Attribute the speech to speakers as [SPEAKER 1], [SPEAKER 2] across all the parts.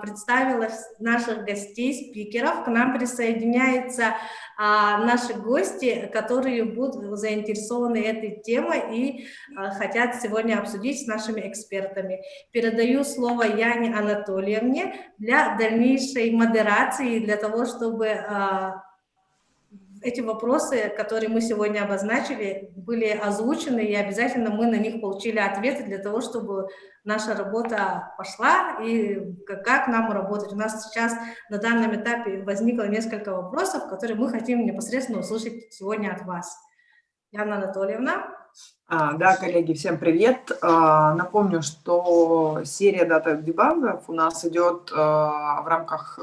[SPEAKER 1] представила наших гостей, спикеров. К нам присоединяются наши гости, которые будут заинтересованы этой темой и хотят сегодня обсудить с нашими экспертами. Передаю слово Яне Анатольевне для дальнейшей модерации, для того, чтобы эти вопросы, которые мы сегодня обозначили, были озвучены, и обязательно мы на них получили ответы для того, чтобы наша работа пошла и как нам работать. У нас сейчас на данном этапе возникло несколько вопросов, которые мы хотим непосредственно услышать сегодня от вас. Яна Анатольевна.
[SPEAKER 2] Да, коллеги, всем привет. Напомню, что серия дата-дебагов у нас идет в рамках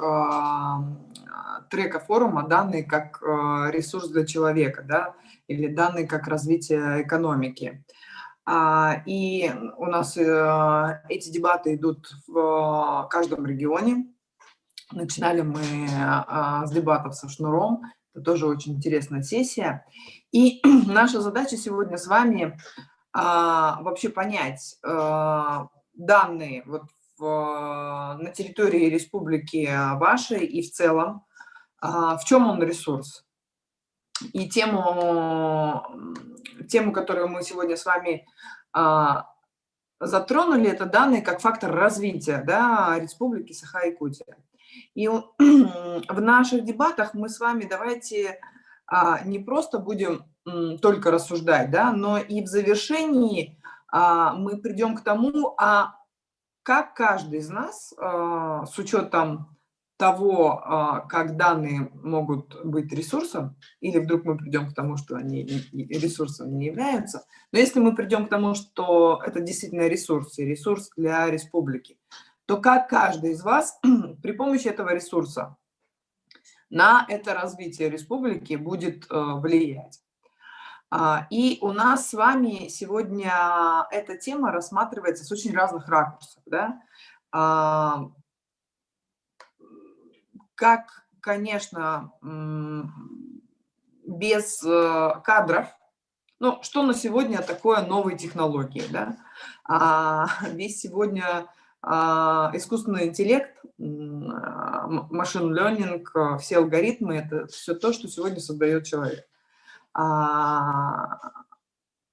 [SPEAKER 2] трека форума «Данные как ресурс для человека», да, или «Данные как развитие экономики». И у нас эти дебаты идут в каждом регионе. Начинали мы с дебатов со Шнуром. Это тоже очень интересная сессия. И наша задача сегодня с вами вообще понять данные вот на территории республики вашей и в целом, в чем он ресурс. И тему, которую мы сегодня с вами затронули, это данные как фактор развития, да, республики Саха-Якутия. И в наших дебатах мы с вами давайте не просто будем только рассуждать, да, но и в завершении мы придем к тому, как каждый из нас с учетом того, как данные могут быть ресурсом, или вдруг мы придем к тому, что они ресурсом не являются, но если мы придем к тому, что это действительно ресурс, и ресурс для республики, то как каждый из вас при помощи этого ресурса на это развитие республики будет влиять. И у нас с вами сегодня эта тема рассматривается с очень разных ракурсов, да? Как, конечно, без кадров, ну, что на сегодня такое новые технологии, да? Весь сегодня искусственный интеллект, машин learning, все алгоритмы, это все то, что сегодня создает человек.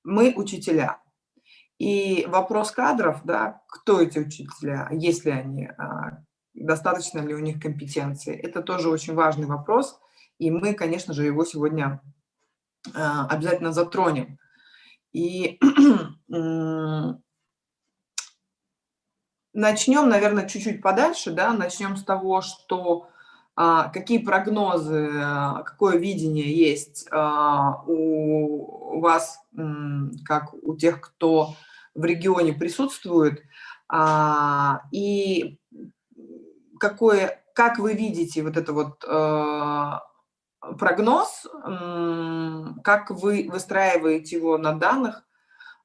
[SPEAKER 2] Мы учителя. И вопрос кадров, да, кто эти учителя, есть ли они, достаточно ли у них компетенции, это тоже очень важный вопрос, и мы, конечно же, его сегодня обязательно затронем. И начнем, наверное, чуть-чуть подальше, да, начнем с того, что какие прогнозы, какое видение есть у вас, как у тех, кто в регионе присутствует, и как вы видите вот это вот прогноз, как вы выстраиваете его на данных,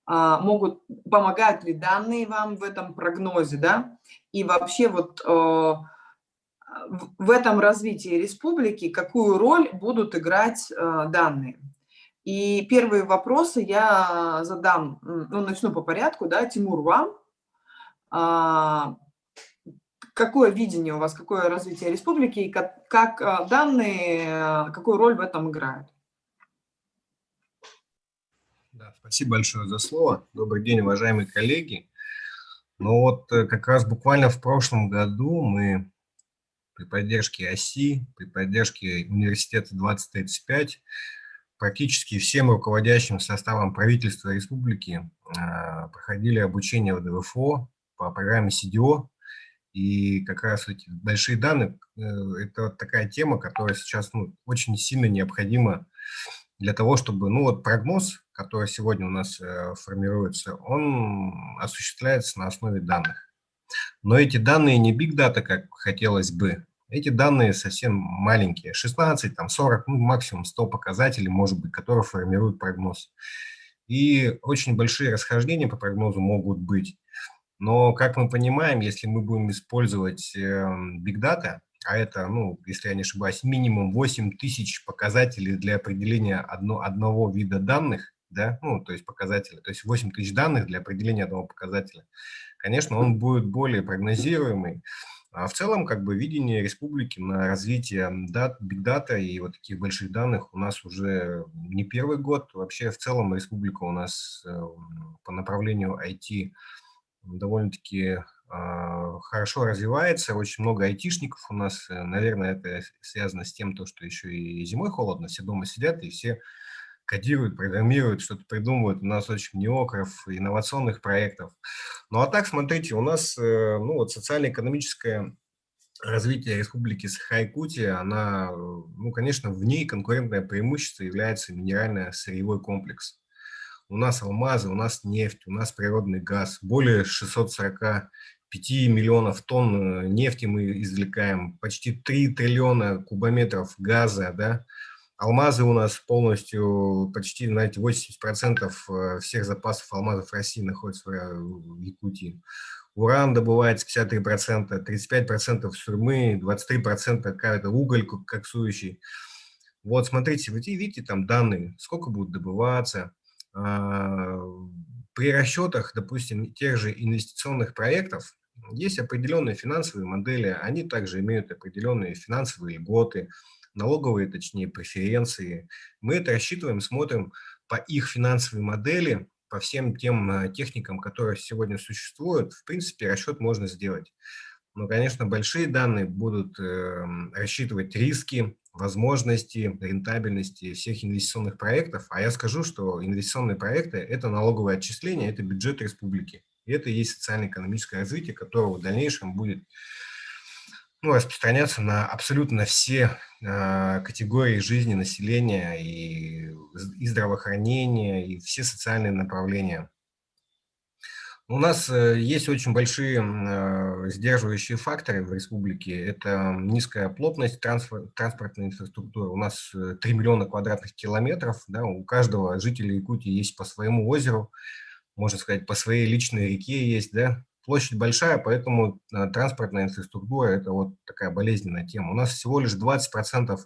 [SPEAKER 2] помогают ли данные вам в этом прогнозе, да, и вообще вот в этом развитии республики какую роль будут играть данные. И первые вопросы я задам, ну, начну по порядку, да, Тимур, вам. Какое видение у вас, какое развитие республики, и как данные, какую роль в этом играют?
[SPEAKER 3] Да, спасибо большое за слово. Добрый день, уважаемые коллеги. Ну вот как раз буквально в прошлом году мы при поддержке ОСИ, при поддержке университета 2035, практически всем руководящим составом правительства республики проходили обучение в ДВФО по программе СИДИО. И как раз эти большие данные – это вот такая тема, которая сейчас очень сильно необходима для того, чтобы, ну вот прогноз, который сегодня у нас формируется, он осуществляется на основе данных. Но эти данные не big data, как хотелось бы. Эти данные совсем маленькие, 16, там 40, ну, максимум 100 показателей, может быть, которые формируют прогноз. И очень большие расхождения по прогнозу могут быть. Но, как мы понимаем, если мы будем использовать big data, а это, ну, если я не ошибаюсь, минимум 8000 показателей для определения одного вида данных, да, ну, то есть показателя, то есть 8000 данных для определения одного показателя, конечно, он будет более прогнозируемый, А в целом, как бы, видение республики на развитие биг-дата и вот таких больших данных у нас уже не первый год. Вообще, в целом, республика у нас по направлению IT довольно-таки хорошо развивается. Очень много айтишников у нас. Наверное, это связано с тем, что еще и зимой холодно, все дома сидят, и все кодируют, программируют, что-то придумывают. У нас очень неокров, инновационных проектов. Ну, а так, смотрите, у нас ну, вот социально-экономическое развитие Республики Саха-Якутия, она, ну, конечно, в ней конкурентное преимущество является минерально-сырьевой комплекс. У нас алмазы, у нас нефть, у нас природный газ. Более 645 миллионов тонн нефти мы извлекаем, почти 3 триллиона кубометров газа, да. Алмазы у нас полностью, почти, знаете, 80% всех запасов алмазов России находятся в Якутии. Уран добывается 53%, 35% сурьмы, 23% какая-то уголь коксующий. Вот, смотрите, вы видите там данные, сколько будет добываться. При расчетах, допустим, тех же инвестиционных проектов есть определенные финансовые модели, они также имеют определенные финансовые льготы, налоговые, точнее, преференции. Мы это рассчитываем, смотрим по их финансовой модели, по всем тем техникам, которые сегодня существуют. В принципе, расчет можно сделать. Но, конечно, большие данные будут рассчитывать риски, возможности, рентабельности всех инвестиционных проектов. А я скажу, что инвестиционные проекты – это налоговое отчисление, это бюджет республики. И это и есть социально-экономическое развитие, которое в дальнейшем будет, ну, распространяться на абсолютно все категории жизни населения и здравоохранения, и все социальные направления. У нас есть очень большие сдерживающие факторы в республике. Это низкая плотность транспортной инфраструктуры. У нас 3 миллиона квадратных километров. Да, у каждого жителя Якутии есть по своему озеру, можно сказать, по своей личной реке есть. Да. Площадь большая, поэтому транспортная инфраструктура – это вот такая болезненная тема. У нас всего лишь 20%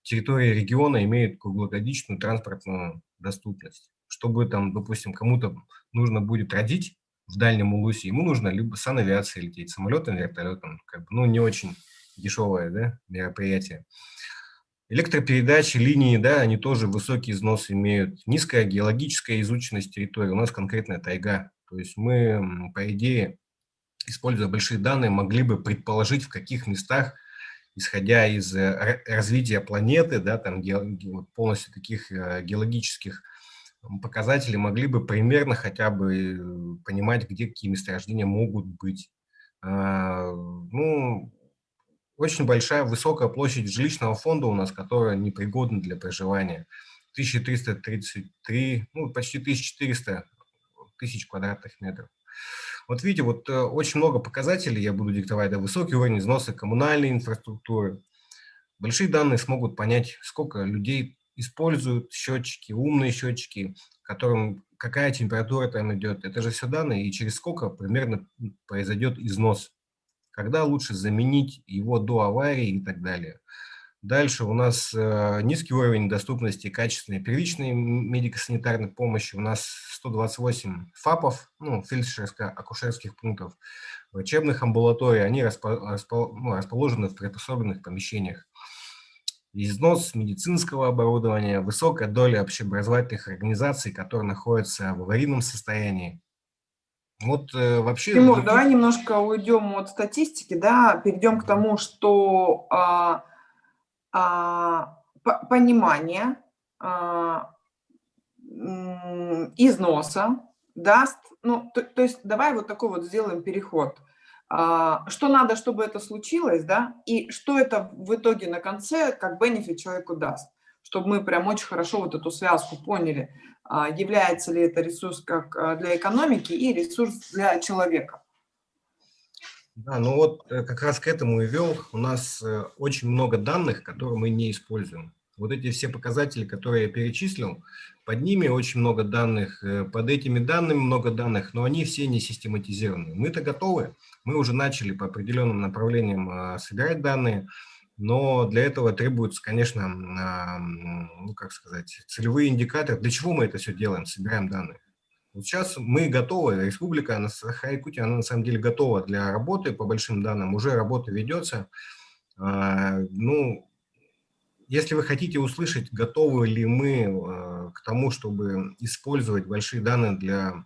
[SPEAKER 3] территории региона имеет круглогодичную транспортную доступность. Чтобы там, допустим, кому-то нужно будет родить в дальнем Улусе, ему нужно либо санавиацией лететь, самолетом, вертолетом, как бы, ну, не очень дешевое, да, мероприятие. Электропередачи, линии, да, они тоже высокий износ имеют. Низкая геологическая изученность территории. У нас конкретная тайга. То есть мы, по идее, используя большие данные, могли бы предположить, в каких местах, исходя из развития планеты, да, там полностью таких геологических показатели, могли бы примерно хотя бы понимать, где какие месторождения могут быть. Ну, очень большая, высокая площадь жилищного фонда у нас, которая непригодна для проживания. 1333, ну, почти 1400 тысяч квадратных метров. Вот видите, вот очень много показателей я буду диктовать. Да, высокий уровень износа коммунальной инфраструктуры. Большие данные смогут понять, сколько людей используют счетчики, умные счетчики, которым какая температура там идет. Это же все данные, и через сколько примерно произойдет износ. Когда лучше заменить его до аварии и так далее. Дальше у нас низкий уровень доступности качественной первичной медико-санитарной помощи. У нас 128 ФАПов, ну, фельдшерско-акушерских пунктов, врачебных амбулаторий. Они расположены в приспособленных помещениях. Износ медицинского оборудования, высокая доля общеобразовательных организаций, которые находятся в аварийном состоянии. Вот вообще...
[SPEAKER 2] Тимур, давай немножко уйдем от статистики, да, перейдем к тому, что понимание износа даст, ну, то есть давай вот такой вот сделаем переход. Что надо, чтобы это случилось, да, и что это в итоге на конце как бенефит человеку даст, чтобы мы прям очень хорошо вот эту связку поняли, является ли это ресурс как для экономики и ресурс для человека.
[SPEAKER 3] Да, ну вот как раз к этому и вел. У нас очень много данных, которые мы не используем. Вот эти все показатели, которые я перечислил, под ними очень много данных, под этими данными много данных, но они все не систематизированы. Мы-то готовы, мы уже начали по определенным направлениям собирать данные, но для этого требуется, конечно, ну, как сказать, целевые индикаторы. Для чего мы это все делаем, собираем данные? Вот сейчас мы готовы, республика Саха-Якутия, она на самом деле готова для работы по большим данным, уже работа ведется. Ну, если вы хотите услышать, готовы ли мы к тому, чтобы использовать большие данные для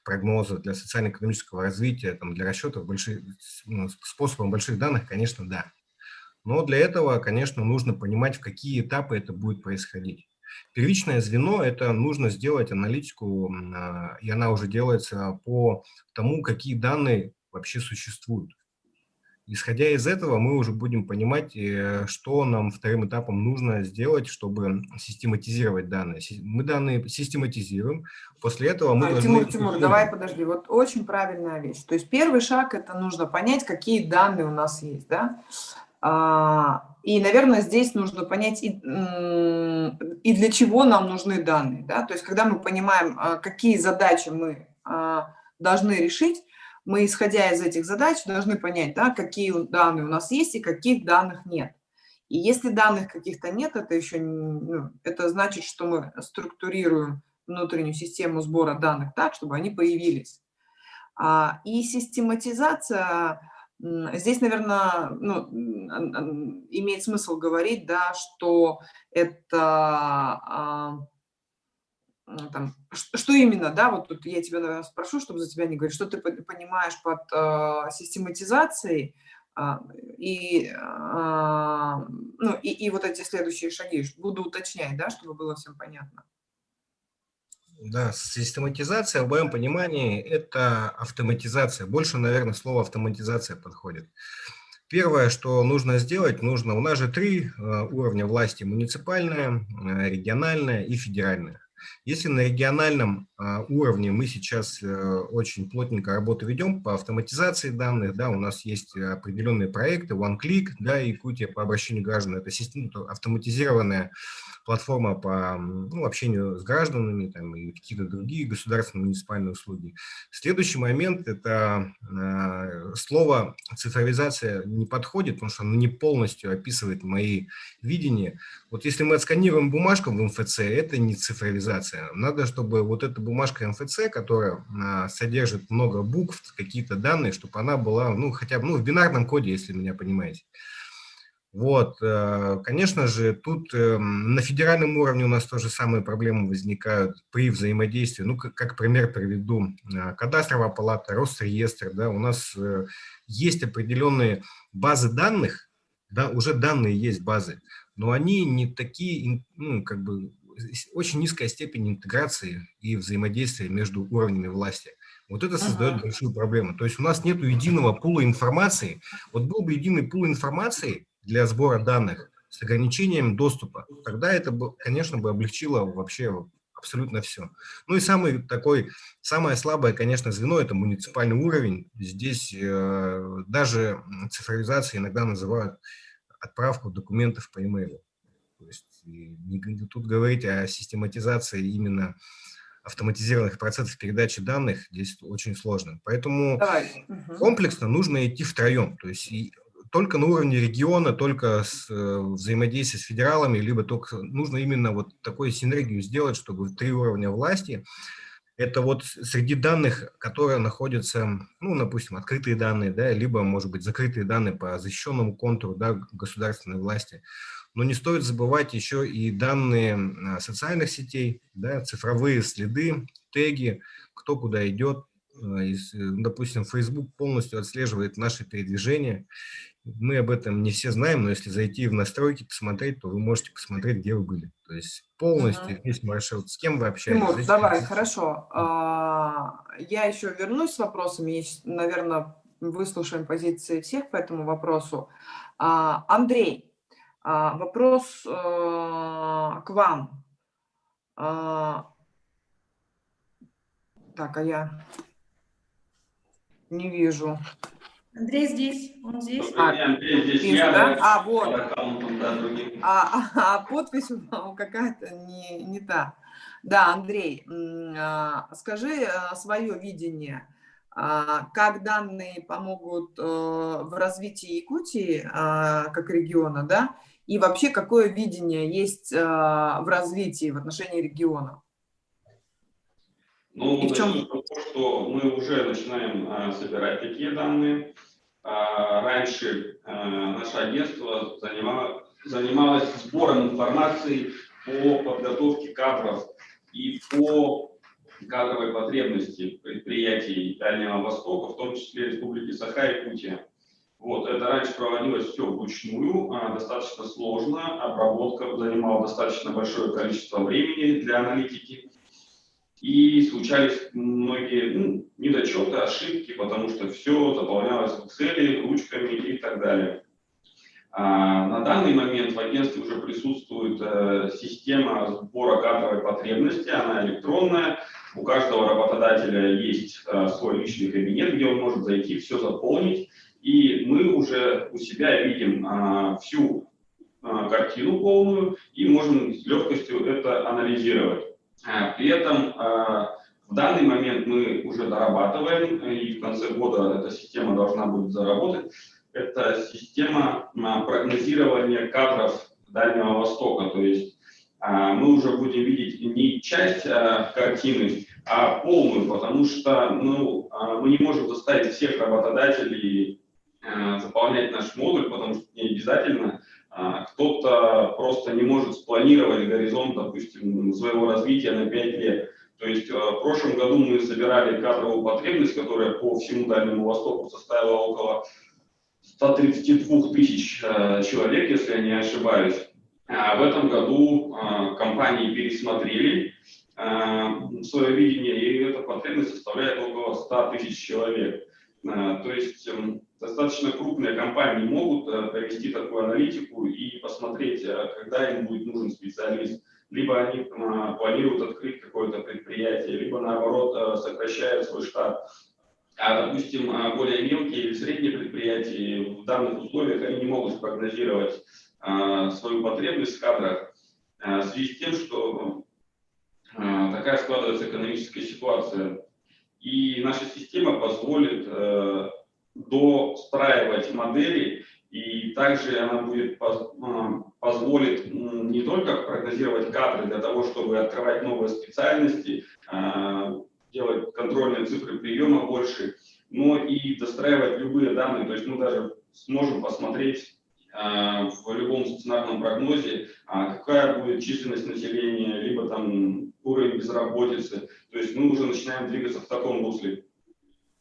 [SPEAKER 3] прогноза, для социально-экономического развития, там, для расчетов способом больших данных, конечно, да. Но для этого, конечно, нужно понимать, в какие этапы это будет происходить. Первичное звено – это нужно сделать аналитику, и она уже делается по тому, какие данные вообще существуют. Исходя из этого, мы уже будем понимать, что нам вторым этапом нужно сделать, чтобы систематизировать данные. Мы данные систематизируем, после этого мы должны…
[SPEAKER 2] Тимур, давай подожди, вот очень правильная вещь. То есть первый шаг – это нужно понять, какие данные у нас есть, да? И, наверное, здесь нужно понять, и для чего нам нужны данные, да? То есть когда мы понимаем, какие задачи мы должны решить, мы, исходя из этих задач, должны понять, да, какие данные у нас есть и каких данных нет. И если данных каких-то нет, это еще это значит, что мы структурируем внутреннюю систему сбора данных так, чтобы они появились. И систематизация, здесь, наверное, имеет смысл говорить, да, что это… Там, что именно, да, вот тут я тебя, наверное, спрошу, чтобы за тебя не говорить, что ты понимаешь под систематизацией, и вот эти следующие шаги. Буду уточнять, да, чтобы было всем понятно.
[SPEAKER 3] Да, систематизация, в моем понимании, это автоматизация. Больше, наверное, слово автоматизация подходит. Первое, что нужно сделать, у нас же 3 уровня власти: муниципальная, региональная и федеральная. Если на региональном уровне мы сейчас очень плотненько работу ведем по автоматизации данных, да, у нас есть определенные проекты, OneClick, да, Якутия по обращению граждан, это автоматизированная платформа по общению с гражданами, там, и какие-то другие государственные муниципальные услуги. Следующий момент – это слово цифровизация не подходит, потому что оно не полностью описывает мои видения. Вот если мы отсканируем бумажку в МФЦ, это не цифровизация. Надо, чтобы вот эта бумажка МФЦ, которая содержит много букв, какие-то данные, чтобы она была, хотя бы в бинарном коде, если меня понимаете. Вот, конечно же, тут на федеральном уровне у нас тоже самые проблемы возникают при взаимодействии. Как пример приведу, кадастровая палата, Росреестр, да, у нас есть определенные базы данных, да, уже данные есть базы, но они не такие, очень низкая степень интеграции и взаимодействия между уровнями власти. Вот это создает большую проблему. То есть у нас нет единого пула информации. Вот был бы единый пул информации для сбора данных с ограничением доступа, тогда это, конечно, бы облегчило вообще абсолютно все. И самое слабое, конечно, звено – это муниципальный уровень. Здесь даже цифровизацией иногда называют отправку документов по e-mail. То есть тут говорить о систематизации именно автоматизированных процессов передачи данных здесь очень сложно. Поэтому комплексно нужно идти втроем. То есть только на уровне региона, только с взаимодействием с федералами, либо только нужно именно вот такую синергию сделать, чтобы 3 уровня власти. Это вот среди данных, которые находятся, допустим, открытые данные, да, либо, может быть, закрытые данные по защищенному контуру, да, государственной власти. Но не стоит забывать еще и данные социальных сетей, да, цифровые следы, теги, кто куда идет. Допустим, Facebook полностью отслеживает наши передвижения. Мы об этом не все знаем, но если зайти в настройки, посмотреть, то вы можете посмотреть, где вы были. То есть полностью весь маршрут, с кем вы общались.
[SPEAKER 2] Тимур, давай, хорошо. Я еще вернусь с вопросами. Наверное, выслушаем позиции всех по этому вопросу. Андрей, вопрос к вам. Так, я не вижу.
[SPEAKER 1] Андрей здесь, он здесь.
[SPEAKER 2] Вижу, да? Вот. Подпись какая-то не та. Да, Андрей, скажи свое видение, как данные помогут в развитии Якутии как региона, да, и вообще какое видение есть в развитии в отношении региона?
[SPEAKER 4] Ну,
[SPEAKER 2] И в чем?
[SPEAKER 4] начнем с того, что мы уже начинаем собирать такие данные. Раньше наше агентство занималось сбором информации по подготовке кадров и по кадровой потребности предприятий Дальнего Востока, в том числе Республики Саха-Якутия. Вот, это раньше проводилось все вручную, достаточно сложно, обработка занимала достаточно большое количество времени для аналитики. И случались многие недочеты, ошибки, потому что все заполнялось в Excel, ручками и так далее. На данный момент в агентстве уже присутствует система сбора кадровой потребности, она электронная. У каждого работодателя есть свой личный кабинет, где он может зайти, все заполнить. И мы уже у себя видим всю картину полную и можем с легкостью это анализировать. При этом в данный момент мы уже дорабатываем, и в конце года эта система должна будет заработать. Это система прогнозирования кадров Дальнего Востока. То есть мы уже будем видеть не часть картины, а полную, потому что мы не можем заставить всех работодателей заполнять наш модуль, потому что не обязательно. Кто-то просто не может спланировать горизонт, допустим, своего развития на 5 лет. То есть в прошлом году мы собирали кадровую потребность, которая по всему Дальнему Востоку составила около 132 тысяч человек, если я не ошибаюсь. В этом году компании пересмотрели свое видение, и эта потребность составляет около 100 тысяч человек. То есть достаточно крупные компании могут провести такую аналитику и посмотреть, когда им будет нужен специалист. Либо они планируют открыть какое-то предприятие, либо наоборот сокращают свой штат. А, допустим, более мелкие или средние предприятия в данных условиях они не могут спрогнозировать свою потребность в кадрах в связи с тем, что такая складывается экономическая ситуация. И наша система позволит достраивать модели, и также она будет позволит не только прогнозировать кадры для того, чтобы открывать новые специальности, делать контрольные цифры приема больше, но и достраивать любые данные. То есть мы даже сможем посмотреть в любом стационарном прогнозе, какая будет численность населения, либо там уровень безработицы. То есть мы уже начинаем двигаться в таком русле.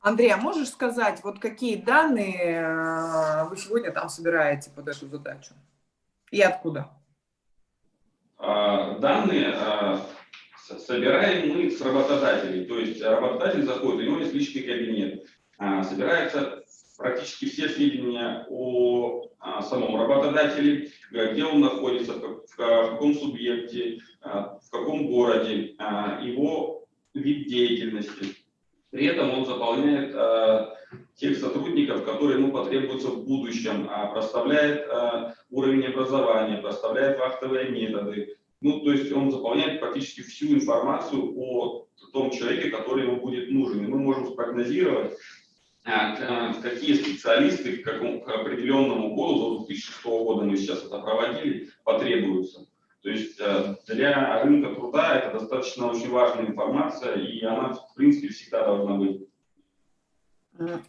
[SPEAKER 2] Андрей, а можешь сказать, вот какие данные вы сегодня там собираете под эту задачу? И откуда?
[SPEAKER 4] Данные собираем мы с работодателей. То есть работодатель заходит, у него есть личный кабинет. Собираются практически все сведения о самом работодателе, где он находится, в каком субъекте, в каком городе, его вид деятельности. При этом он заполняет тех сотрудников, которые ему потребуются в будущем, проставляет уровень образования, проставляет вахтовые методы. То есть он заполняет практически всю информацию о том человеке, который ему будет нужен. И мы можем спрогнозировать, какие специалисты к определенному году, до 2006 года мы сейчас это проводили, потребуются. То есть для рынка труда это достаточно очень важная информация, и она, в принципе, всегда должна быть.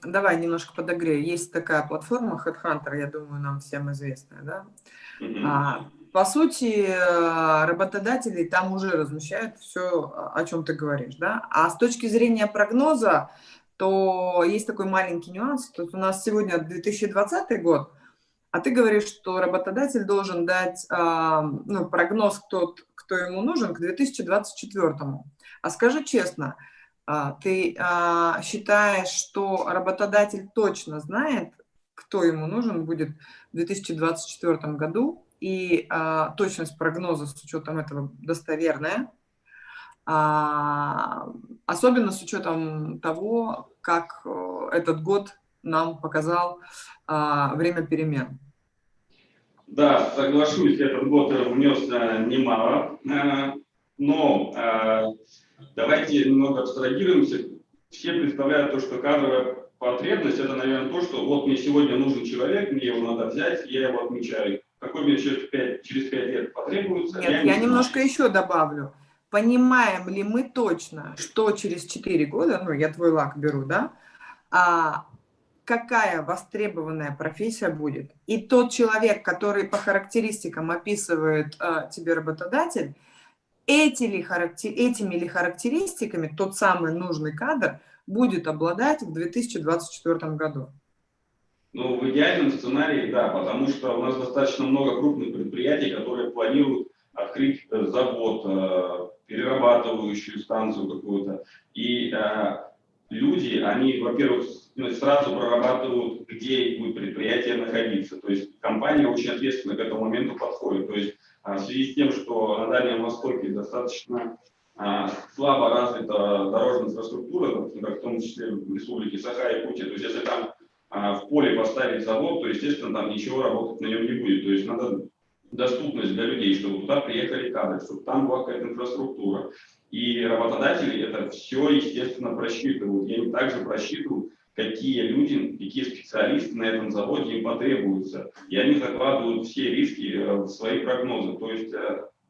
[SPEAKER 2] Давай немножко подогрею. Есть такая платформа HeadHunter, я думаю, нам всем известная, да? По сути, работодатели там уже размещают все, о чем ты говоришь, да? А с точки зрения прогноза, то есть такой маленький нюанс. Тут у нас сегодня 2020 год, а ты говоришь, что работодатель должен дать прогноз, кто ему нужен, к 2024. А скажи честно, ты считаешь, что работодатель точно знает, кто ему нужен будет в 2024 году, и точность прогноза с учетом этого достоверная, особенно с учетом того, как этот год нам показал время перемен?
[SPEAKER 4] Да, соглашусь, этот год внес немало, но давайте немного абстрагируемся. Все представляют то, что кадровая потребность – это, наверное, то, что вот мне сегодня нужен человек, мне его надо взять, я его отмечаю. Какой мне через 5 лет потребуется?
[SPEAKER 2] Нет, я немножко еще добавлю. понимаем ли мы точно, что через 4 года, ну, я твой лак беру, да, какая востребованная профессия будет. И тот человек, который по характеристикам описывает тебе работодатель, этими ли характеристиками тот самый нужный кадр будет обладать в 2024 году?
[SPEAKER 4] Ну, в идеальном сценарии, да, потому что у нас достаточно много крупных предприятий, которые планируют открыть завод, перерабатывающую станцию какую-то. И люди, они, во-первых, сразу прорабатывают, где будет предприятие находиться. То есть компания очень ответственно к этому моменту подходит. То есть в связи с тем, что на Дальнем Востоке достаточно слабо развита дорожная инфраструктура, в том числе в республике Саха-Якутия, то есть если там в поле поставить завод, то, естественно, там ничего работать на нем не будет. То есть надо доступность для людей, чтобы туда приехали кадры, чтобы там была какая-то инфраструктура. И работодатели это все, естественно, просчитывают. И они также просчитывают, какие люди, какие специалисты на этом заводе им потребуются. И они закладывают все риски в свои прогнозы. То есть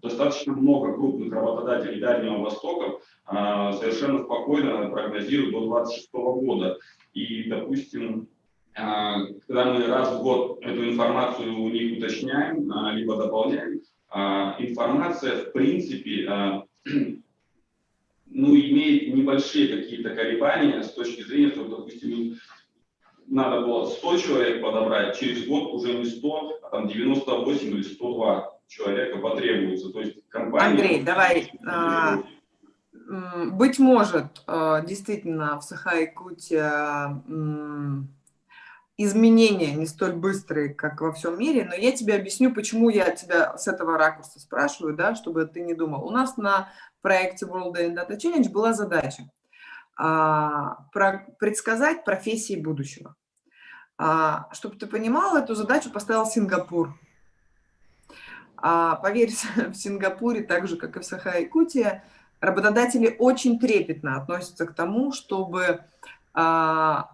[SPEAKER 4] достаточно много крупных работодателей Дальнего Востока совершенно спокойно прогнозируют до 2026 года. И, допустим, когда мы раз в год эту информацию у них уточняем, либо дополняем, информация, в принципе, ну, имеет небольшие какие-то колебания с точки зрения, что, допустим, надо было 100 человек подобрать, через год уже не 100, а там 98 или 102 человека потребуется. То есть компания...
[SPEAKER 2] Андрей, давай... Быть может, действительно, в Саха-Якутии изменения не столь быстрые, как во всем мире, но я тебе объясню, почему я тебя с этого ракурса спрашиваю, да, чтобы ты не думал. У нас на проекте World Day Data Challenge была задача предсказать профессии будущего. Чтобы ты понимал, эту задачу поставил Сингапур. Поверь, в Сингапуре, так же, как и в Саха-Якутии, работодатели очень трепетно относятся к тому, чтобы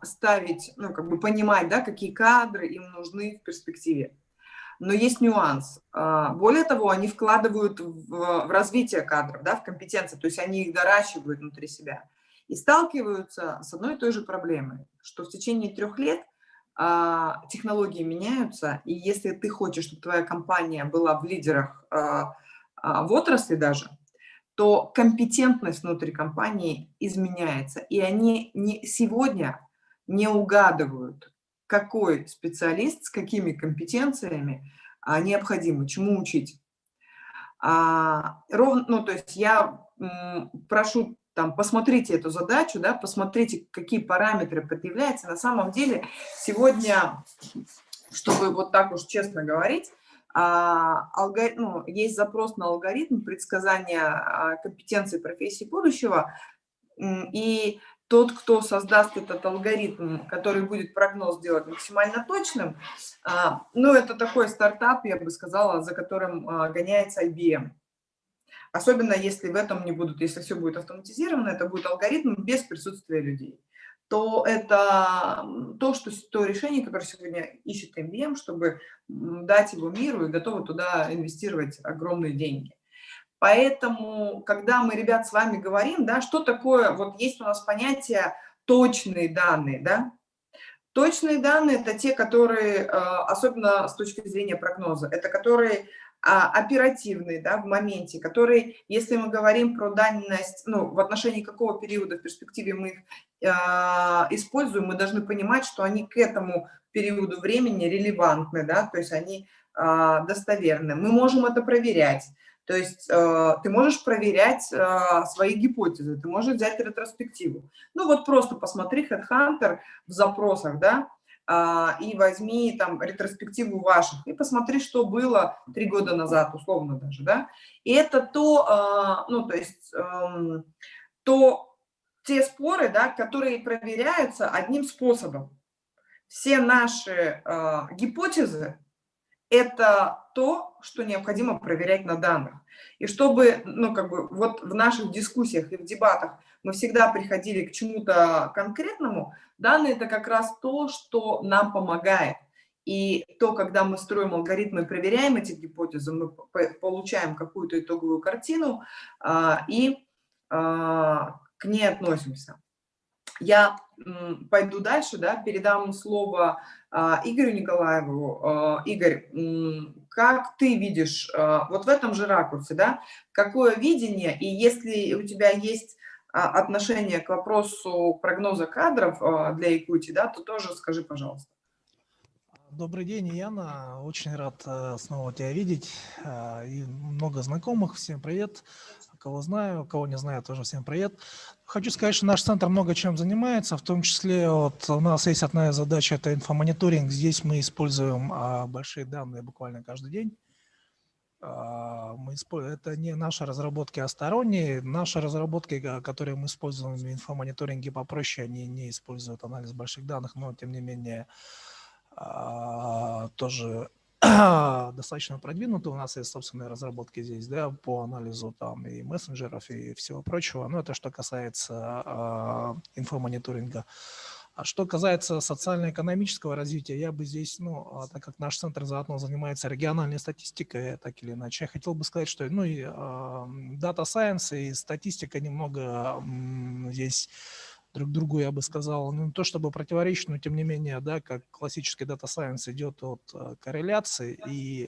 [SPEAKER 2] ставить, ну, как бы понимать, да, какие кадры им нужны в перспективе. Но есть нюанс. Более того, они вкладывают в развитие кадров, да, в компетенции, то есть они их доращивают внутри себя. И сталкиваются с одной и той же проблемой, что в течение 3 лет технологии меняются, и если ты хочешь, чтобы твоя компания была в лидерах в отрасли даже, то компетентность внутри компании изменяется, и они сегодня не угадывают, какой специалист с какими компетенциями необходимо, чему учить. Ну, то есть я прошу, там, посмотрите эту задачу, да, посмотрите, какие параметры предъявляются. На самом деле сегодня, чтобы вот так уж честно говорить, есть запрос на алгоритм предсказания компетенций профессии будущего, и тот, кто создаст этот алгоритм, который будет прогноз делать максимально точным, ну, это такой стартап, я бы сказала, за которым гоняется IBM. Особенно если в этом не будут, если все будет автоматизировано, это будет алгоритм без присутствия людей. То это то решение, которое сегодня ищет IBM, чтобы дать его миру и готовы туда инвестировать огромные деньги. Поэтому, когда мы, ребят, с вами говорим, да, что такое, вот есть у нас понятие точные данные, да? Точные данные – это те, которые, особенно с точки зрения прогноза, это которые оперативные, да, в моменте, которые, если мы говорим про данность, ну, в отношении какого периода в перспективе мы их используем, мы должны понимать, что они к этому периоду времени релевантны, да, то есть они достоверны. Мы можем это проверять. То есть ты можешь проверять свои гипотезы, ты можешь взять ретроспективу. Ну вот просто посмотри HeadHunter в запросах, да, и возьми там ретроспективу ваших, и посмотри, что было 3 года назад, условно даже, да. И это то, ну то есть те споры, да, которые проверяются одним способом. Все наши гипотезы – это то, что необходимо проверять на данных. И чтобы, ну, как бы, вот в наших дискуссиях и в дебатах мы всегда приходили к чему-то конкретному, данные – это как раз то, что нам помогает. И то, когда мы строим алгоритмы, проверяем эти гипотезы, мы получаем какую-то итоговую картину и к ней относимся. Я пойду дальше, да, передам слово Игорю Николаеву. Игорь, как ты видишь вот в этом же ракурсе, да, какое видение, и если у тебя есть отношение к вопросу прогноза кадров для Якутии, да, то тоже скажи, пожалуйста.
[SPEAKER 5] Добрый день, Яна. Очень рад снова тебя видеть. И много знакомых. Всем привет. Кого знаю, кого не знаю, тоже всем привет. Хочу сказать, что наш центр много чем занимается, в том числе вот у нас есть одна задача, это инфомониторинг. Здесь мы используем большие данные буквально каждый день. Это не наши разработки, а сторонние. Наши разработки, которые мы используем в инфомониторинге попроще, они не используют анализ больших данных, но тем не менее тоже достаточно продвинуты. У нас есть собственные разработки здесь, да, по анализу там и мессенджеров и всего прочего. Но это что касается инфомониторинга. А что касается социально-экономического развития, я бы здесь, так как наш центр заодно занимается региональной статистикой, так или иначе, я хотел бы сказать, что, и Data Science и статистика немного здесь друг другу, я бы сказал, не то чтобы противоречить, но тем не менее, да, как классический Data Science идет от корреляции и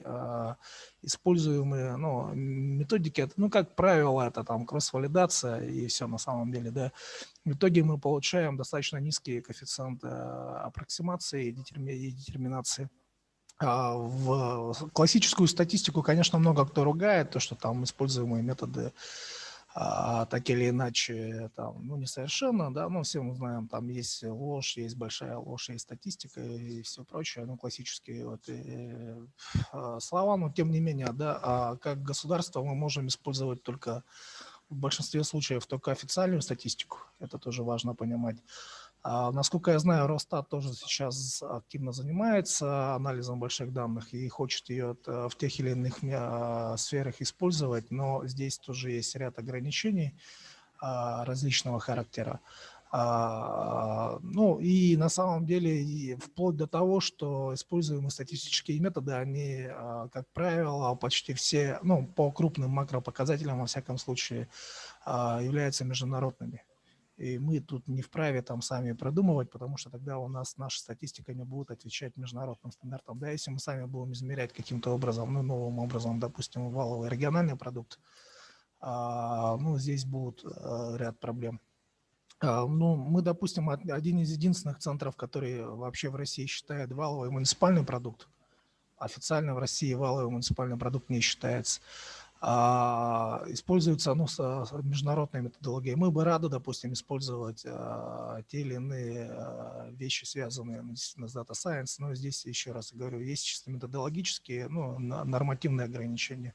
[SPEAKER 5] используемые методики, как правило, это там кросс-валидация и все на самом деле, да. В итоге мы получаем достаточно низкие коэффициенты аппроксимации и детерминации. В классическую статистику, конечно, много кто ругает, то, что там используемые методы так или иначе, там, несовершенно, да, все мы знаем, там есть ложь, есть большая ложь, есть статистика и все прочее, классические слова, но тем не менее, да, как государство мы можем использовать только в большинстве случаев только официальную статистику, это тоже важно понимать. Насколько я знаю, Росстат тоже сейчас активно занимается анализом больших данных и хочет ее в тех или иных сферах использовать, но здесь тоже есть ряд ограничений различного характера. И на самом деле вплоть до того, что используемые статистические методы, они, как правило, почти все, по крупным макропоказателям, во всяком случае, являются международными. И мы тут не вправе там сами продумывать, потому что тогда у нас наша статистика не будет отвечать международным стандартам. Да, если мы сами будем измерять каким-то образом, новым образом, допустим, валовый региональный продукт, здесь будет ряд проблем. Мы, допустим, один из единственных центров, который вообще в России считает валовый муниципальный продукт. Официально в России валовый муниципальный продукт не считается. Используются международные методологии. Мы бы рады, допустим, использовать те или иные вещи, связанные действительно с Data Science, но здесь, еще раз говорю, есть чисто методологические, нормативные ограничения.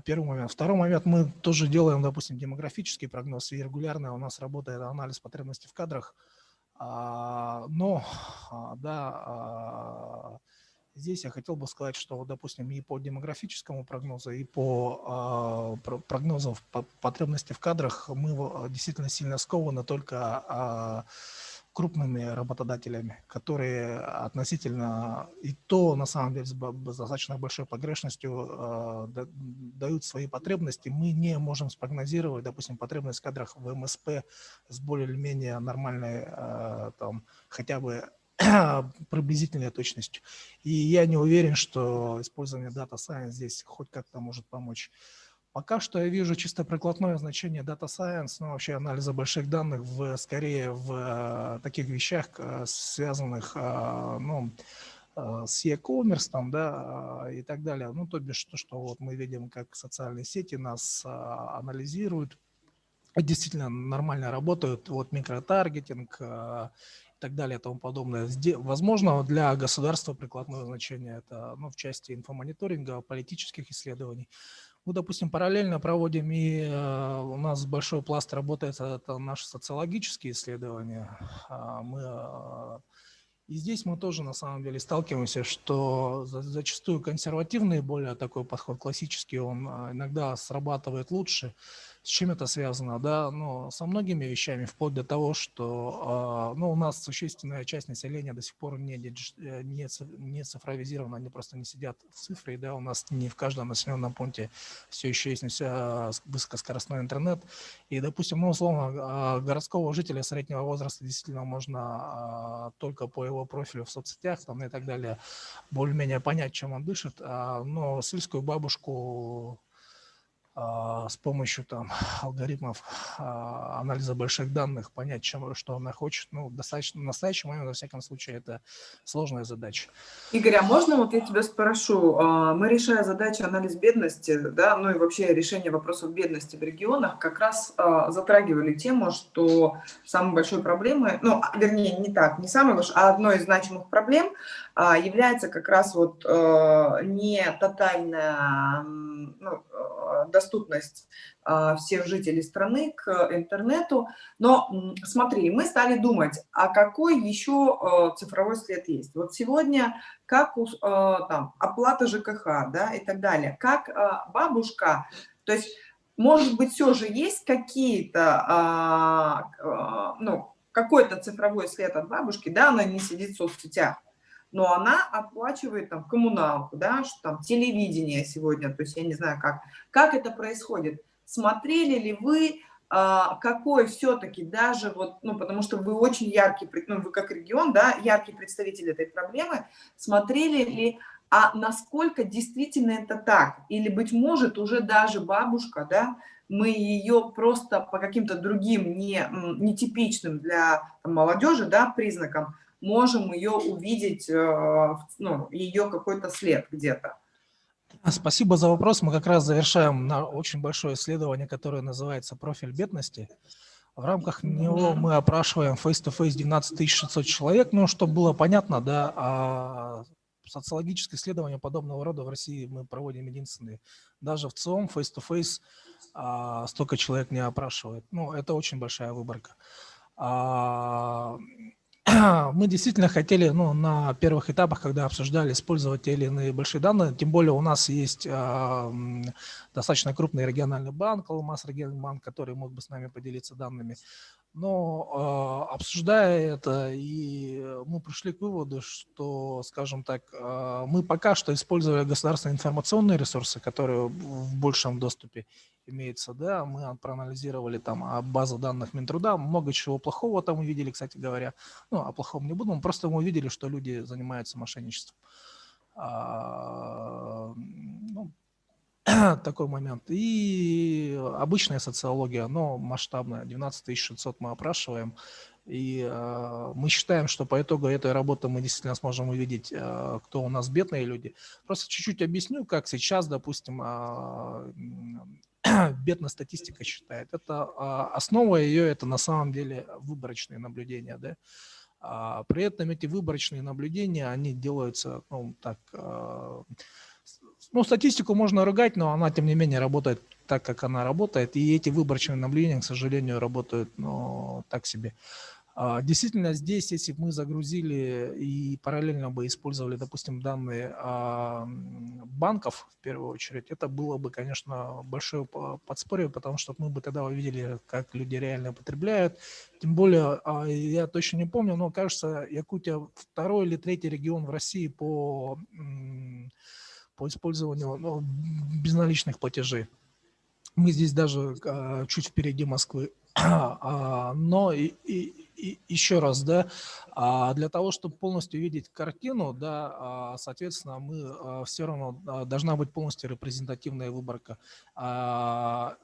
[SPEAKER 5] Первый момент. Второй момент, мы тоже делаем, допустим, демографический прогноз, и регулярно у нас работает анализ потребностей в кадрах, здесь я хотел бы сказать, что, допустим, и по демографическому прогнозу, и по прогнозу потребностей в кадрах мы действительно сильно скованы только крупными работодателями, которые относительно, и то на самом деле с достаточно большой погрешностью дают свои потребности. Мы не можем спрогнозировать, допустим, потребность в кадрах в МСП с более-менее нормальной, хотя бы приблизительной точностью. И я не уверен, что использование Data Science здесь хоть как-то может помочь. Пока что я вижу чисто прикладное значение Data Science, вообще анализа больших данных, скорее в таких вещах, связанных с e-commerce, и так далее. То бишь, что вот мы видим, как социальные сети нас анализируют, действительно нормально работают, микротаргетинг, и так далее и тому подобное. Возможно, для государства прикладное значение это в части инфомониторинга, политических исследований. Мы, допустим, параллельно проводим, и у нас большой пласт работает, это наши социологические исследования. И здесь мы тоже на самом деле сталкиваемся, что зачастую консервативный, более такой подход классический, он иногда срабатывает лучше. С чем это связано? Да, ну, со многими вещами, вплоть до того, что ну, у нас существенная часть населения до сих пор не цифровизирована, они просто не сидят в цифре, да, у нас не в каждом населенном пункте все еще есть высокоскоростной интернет. И, допустим, ну, условно, городского жителя среднего возраста действительно можно только по его профилю в соцсетях там, и так далее более-менее понять, чем он дышит, но сельскую бабушку с помощью там алгоритмов анализа больших данных понять, что она хочет, ну, достаточно, в настоящий момент, во всяком случае, это сложная задача.
[SPEAKER 2] Игорь, а можно вот я тебя спрошу, мы, решая задачу анализ бедности, да, ну и вообще решение вопросов бедности в регионах, как раз затрагивали тему, что самой большой проблемой, ну, вернее, не так, не самой большой, а одной из значимых проблем является как раз вот не тотальная, ну, доступность всех жителей страны к интернету. Но смотри, мы стали думать, а какой еще цифровой след есть. Вот сегодня как там, оплата ЖКХ, да, и так далее. Как бабушка, то есть, может быть, все же есть какие-то, ну, какой-то цифровой след от бабушки, да, она не сидит в соцсетях, но она оплачивает там коммуналку, да, что там телевидение сегодня, то есть я не знаю, как это происходит. Смотрели ли вы, какой все-таки даже вот, ну, потому что вы очень яркий, ну, вы как регион, да, яркий представитель этой проблемы, смотрели ли, насколько действительно это так? Или, быть может, уже даже бабушка, да, мы ее просто по каким-то другим, нетипичным для молодежи, да, признакам, можем ее увидеть, ну, ее какой-то след где-то.
[SPEAKER 5] Спасибо за вопрос. Мы как раз завершаем на очень большое исследование, которое называется «Профиль бедности». В рамках него мы опрашиваем face-to-face 12 600 человек. Ну, чтобы было понятно, да, социологические исследования подобного рода в России мы проводим единственные. Даже в ЦИОМ face-to-face столько человек не опрашивает. Ну, это очень большая выборка. Мы действительно хотели, ну, на первых этапах, когда обсуждали, использовать те или иные большие данные, тем более у нас есть достаточно крупный региональный банк, Алмаз региональный банк, который мог бы с нами поделиться данными. Но обсуждая это, и мы пришли к выводу, что, скажем так, мы пока что использовали государственные информационные ресурсы, которые в большем доступе имеются, да, мы проанализировали там базу данных Минтруда, много чего плохого там увидели, кстати говоря, ну, о плохом не буду, просто мы увидели, что люди занимаются мошенничеством. Ну, такой момент. И обычная социология, но масштабная, 12 600 мы опрашиваем, и мы считаем, что по итогу этой работы мы действительно сможем увидеть, кто у нас бедные люди. Просто чуть-чуть объясню, как сейчас, допустим, бедная статистика считает. Это основа ее, это на самом деле выборочные наблюдения, да. При этом эти выборочные наблюдения, они делаются, ну, так, ну, статистику можно ругать, но она, тем не менее, работает так, как она работает, и эти выборочные наблюдения, к сожалению, работают, ну, так себе. Действительно, здесь, если бы мы загрузили и параллельно бы использовали, допустим, данные банков, в первую очередь, это было бы, конечно, большое подспорье, потому что мы бы тогда увидели, как люди реально потребляют. Тем более, я точно не помню, но, кажется, Якутия второй или третий регион в России по использованию, ну, безналичных платежей. Мы здесь даже чуть впереди Москвы. Но еще раз, да, для того, чтобы полностью видеть картину, да, соответственно, мы все равно должна быть полностью репрезентативная выборка.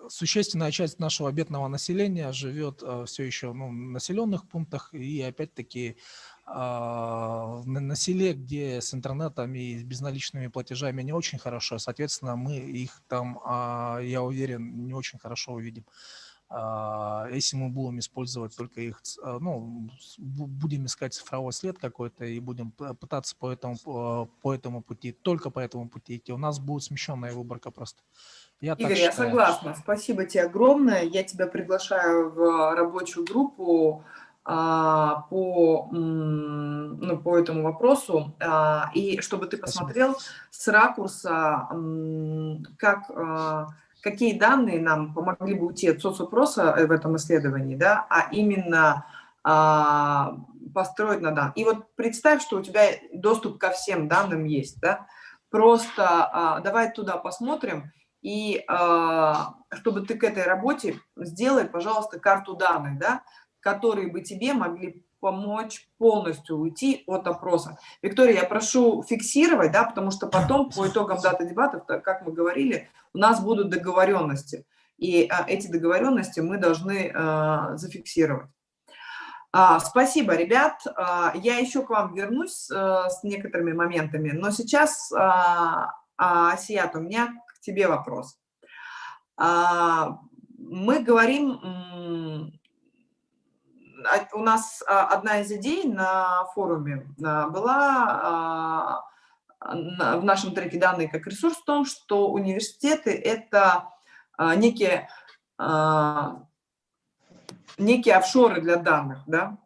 [SPEAKER 5] Существенная часть нашего бедного населения живет все еще, ну, в населенных пунктах, и опять-таки на селе, где с интернетом и с безналичными платежами не очень хорошо, соответственно, мы их там, я уверен, не очень хорошо увидим. Если мы будем использовать только их, ну, будем искать цифровой след какой-то и будем пытаться по этому пути, только по этому пути идти, у нас будет смещенная выборка просто.
[SPEAKER 2] Игорь, я согласна. Спасибо тебе огромное. Я тебя приглашаю в рабочую группу по этому вопросу, и чтобы ты посмотрел с ракурса, как какие данные нам помогли бы уйти от соцопроса в этом исследовании, да, а именно построить на данных. И вот представь, что у тебя доступ ко всем данным есть, да, просто давай туда посмотрим, и чтобы ты к этой работе сделай, пожалуйста, карту данных, да, которые бы тебе могли помочь полностью уйти от опроса. Виктория, я прошу фиксировать, да, потому что потом по итогам даты дебатов, как мы говорили, у нас будут договоренности, и эти договоренности мы должны зафиксировать. Спасибо, ребят. Я еще к вам вернусь с некоторыми моментами, но сейчас, Асият, у меня к тебе вопрос. Мы говорим... У нас одна из идей на форуме была в нашем треке «Данные как ресурс» в том, что университеты – это некие офшоры для данных, да?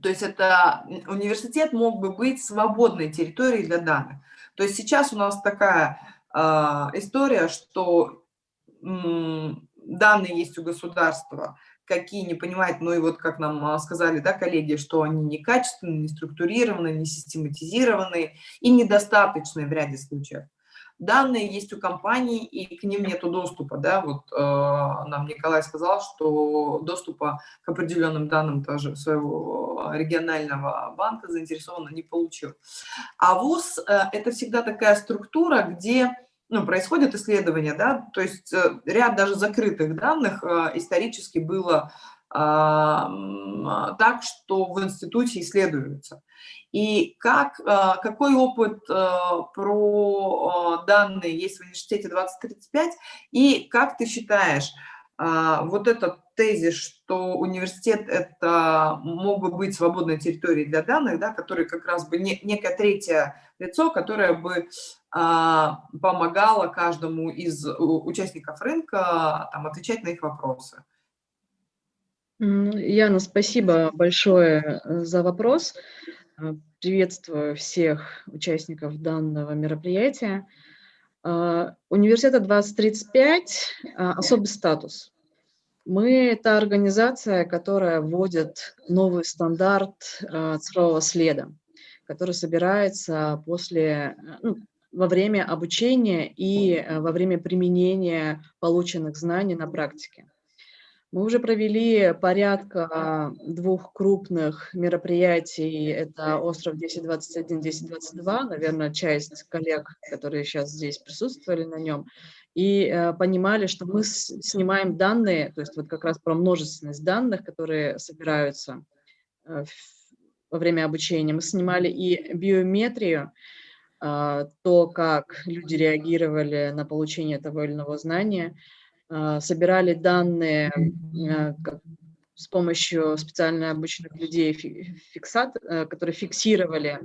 [SPEAKER 2] То есть это университет мог бы быть свободной территорией для данных. То есть сейчас у нас такая история, что данные есть у государства, какие не понимают, ну и вот как нам сказали, да, коллеги, что они некачественные, не структурированные, не систематизированные и недостаточные в ряде случаев. Данные есть у компаний, и к ним нет доступа, да, вот нам Николай сказал, что доступа к определенным данным тоже своего регионального банка заинтересованно не получил. А ВУЗ это всегда такая структура, где происходят исследования, да, то есть ряд даже закрытых данных исторически было так, что в институте исследуются. И какой опыт про данные есть в университете 2035, и как ты считаешь, вот этот тезис, что университет это мог бы быть свободной территорией для данных, да, который как раз бы некое третье лицо, которое бы помогало каждому из участников рынка там, отвечать на их вопросы.
[SPEAKER 6] Яна, спасибо большое за вопрос. Приветствую всех участников данного мероприятия. Университета 2035 особый статус. Мы та организация, которая вводит новый стандарт цифрового следа, который собирается во время обучения и во время применения полученных знаний на практике. Мы уже провели порядка 2 крупных мероприятий. Это «Остров 1021», 1022, наверное, часть коллег, которые сейчас здесь присутствовали на нем, и понимали, что мы снимаем данные, то есть вот как раз про множественность данных, которые собираются во время обучения. Мы снимали и биометрию, то, как люди реагировали на получение того или иного знания, собирали данные с помощью специально обученных людей, которые фиксировали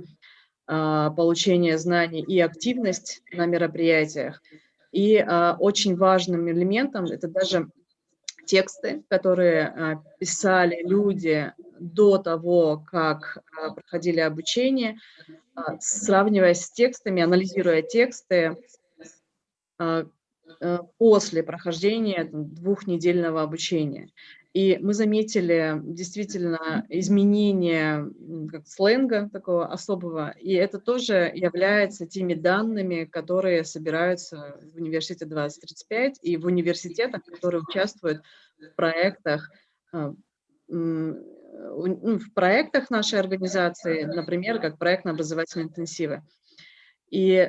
[SPEAKER 6] получение знаний и активность на мероприятиях. И очень важным элементом это даже тексты, которые писали люди до того, как проходили обучение, сравнивая с текстами, анализируя тексты, после прохождения 2-недельного обучения. И мы заметили действительно изменение сленга такого особого, и это тоже является теми данными, которые собираются в университете 2035 и в университетах, которые участвуют в проектах, нашей организации, например, как проектно-образовательные интенсивы. И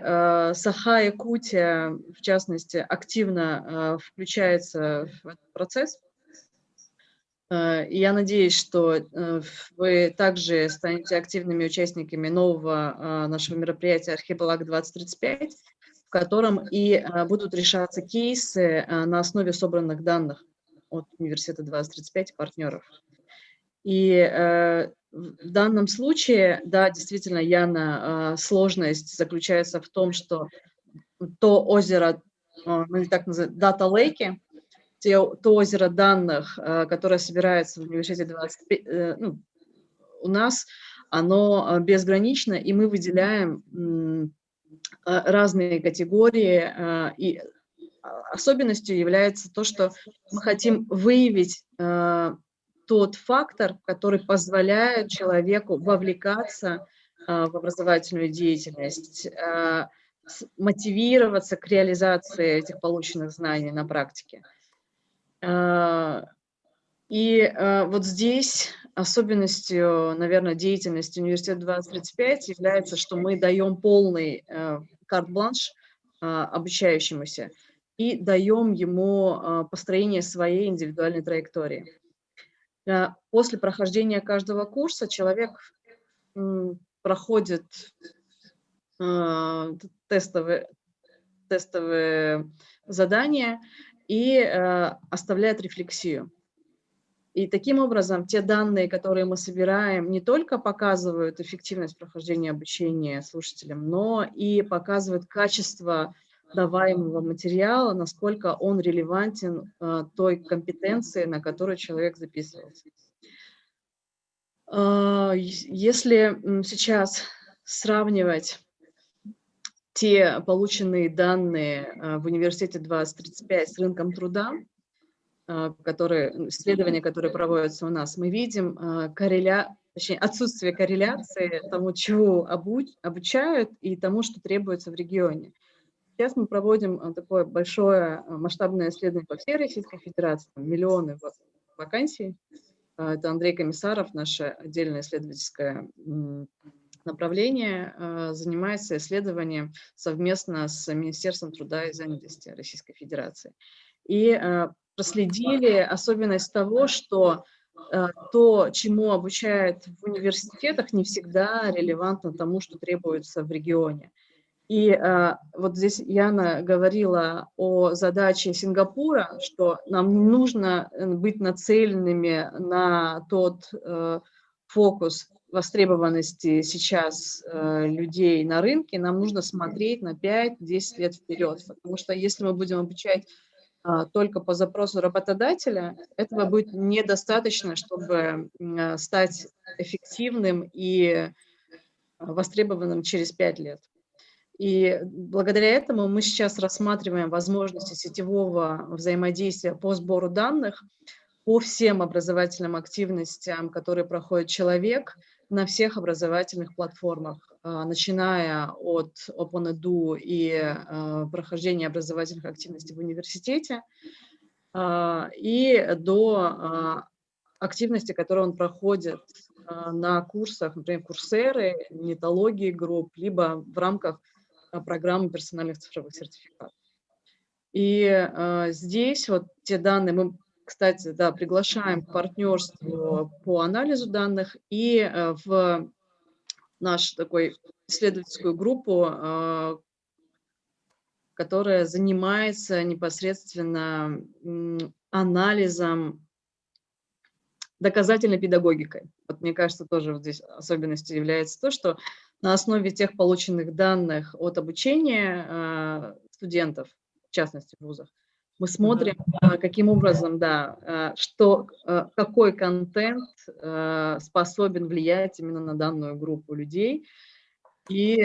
[SPEAKER 6] Саха-Якутия, в частности, активно включается в этот процесс. И я надеюсь, что вы также станете активными участниками нового нашего мероприятия «Архипелаг-2035», в котором и будут решаться кейсы на основе собранных данных от университета 2035 и партнеров. И в данном случае, да, действительно, Яна, сложность заключается в том, что то озеро, мы так называем, дата-лейки, то озеро данных, которое собирается в университете 25, у нас, оно безгранично, и мы выделяем разные категории, и особенностью является то, что мы хотим выявить тот фактор, который позволяет человеку вовлекаться в образовательную деятельность, мотивироваться к реализации этих полученных знаний на практике. И вот здесь особенностью, наверное, деятельности Университета 2035 является, что мы даем полный карт-бланш обучающемуся и даем ему построение своей индивидуальной траектории. После прохождения каждого курса человек проходит тестовые задания и оставляет рефлексию. И таким образом те данные, которые мы собираем, не только показывают эффективность прохождения обучения слушателям, но и показывают качество даваемого материала, насколько он релевантен той компетенции, на которую человек записывался. Если сейчас сравнивать те полученные данные в Университете 2035 с рынком труда, исследования, которые проводятся у нас, мы видим отсутствие корреляции тому, чего обучают, и тому, что требуется в регионе. Сейчас мы проводим такое большое масштабное исследование по всей Российской Федерации, миллионы вакансий. Это Андрей Комиссаров, наше отдельное исследовательское направление, занимается исследованием совместно с Министерством труда и занятости Российской Федерации. И проследили особенность того, что то, чему обучают в университетах, не всегда релевантно тому, что требуется в регионе. И вот здесь Яна говорила о задаче Сингапура, что нам не нужно быть нацеленными на тот фокус востребованности сейчас людей на рынке, нам нужно смотреть на 5-10 лет вперед, потому что если мы будем обучать только по запросу работодателя, этого будет недостаточно, чтобы стать эффективным и востребованным через 5 лет. И благодаря этому мы сейчас рассматриваем возможности сетевого взаимодействия по сбору данных по всем образовательным активностям, которые проходит человек на всех образовательных платформах, начиная от OpenEdu и прохождения образовательных активностей в университете и до активности, которые он проходит на курсах, например, Курсеры, нетологии групп, либо в рамках программы персональных цифровых сертификатов. И здесь вот те данные мы, кстати, да, приглашаем к партнерству по анализу данных и в нашу такую исследовательскую группу, которая занимается непосредственно анализом доказательной педагогикой. Вот мне кажется, тоже вот здесь особенностью является то, что на основе тех полученных данных от обучения студентов, в частности в вузах, мы смотрим, каким образом, да, какой контент способен влиять именно на данную группу людей и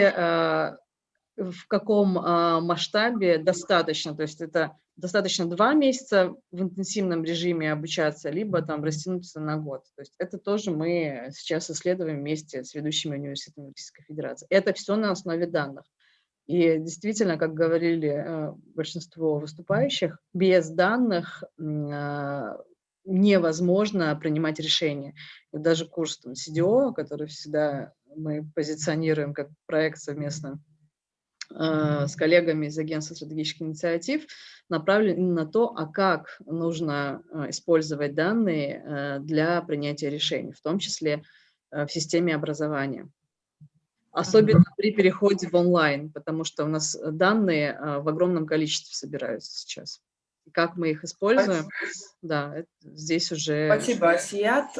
[SPEAKER 6] в каком масштабе достаточно. То есть это достаточно 2 месяца в интенсивном режиме обучаться, либо там растянуться на год. То есть это тоже мы сейчас исследуем вместе с ведущими университетами Российской Федерации. Это все на основе данных. И действительно, как говорили большинство выступающих, без данных невозможно принимать решения. И даже курс там, CDO, который всегда мы позиционируем как проект совместно с коллегами из Агентства стратегических инициатив, направлен именно на то, как нужно использовать данные для принятия решений, в том числе в системе образования. Особенно при переходе в онлайн, потому что у нас данные в огромном количестве собираются сейчас. Как мы их используем, да, здесь уже...
[SPEAKER 2] Спасибо, Асият.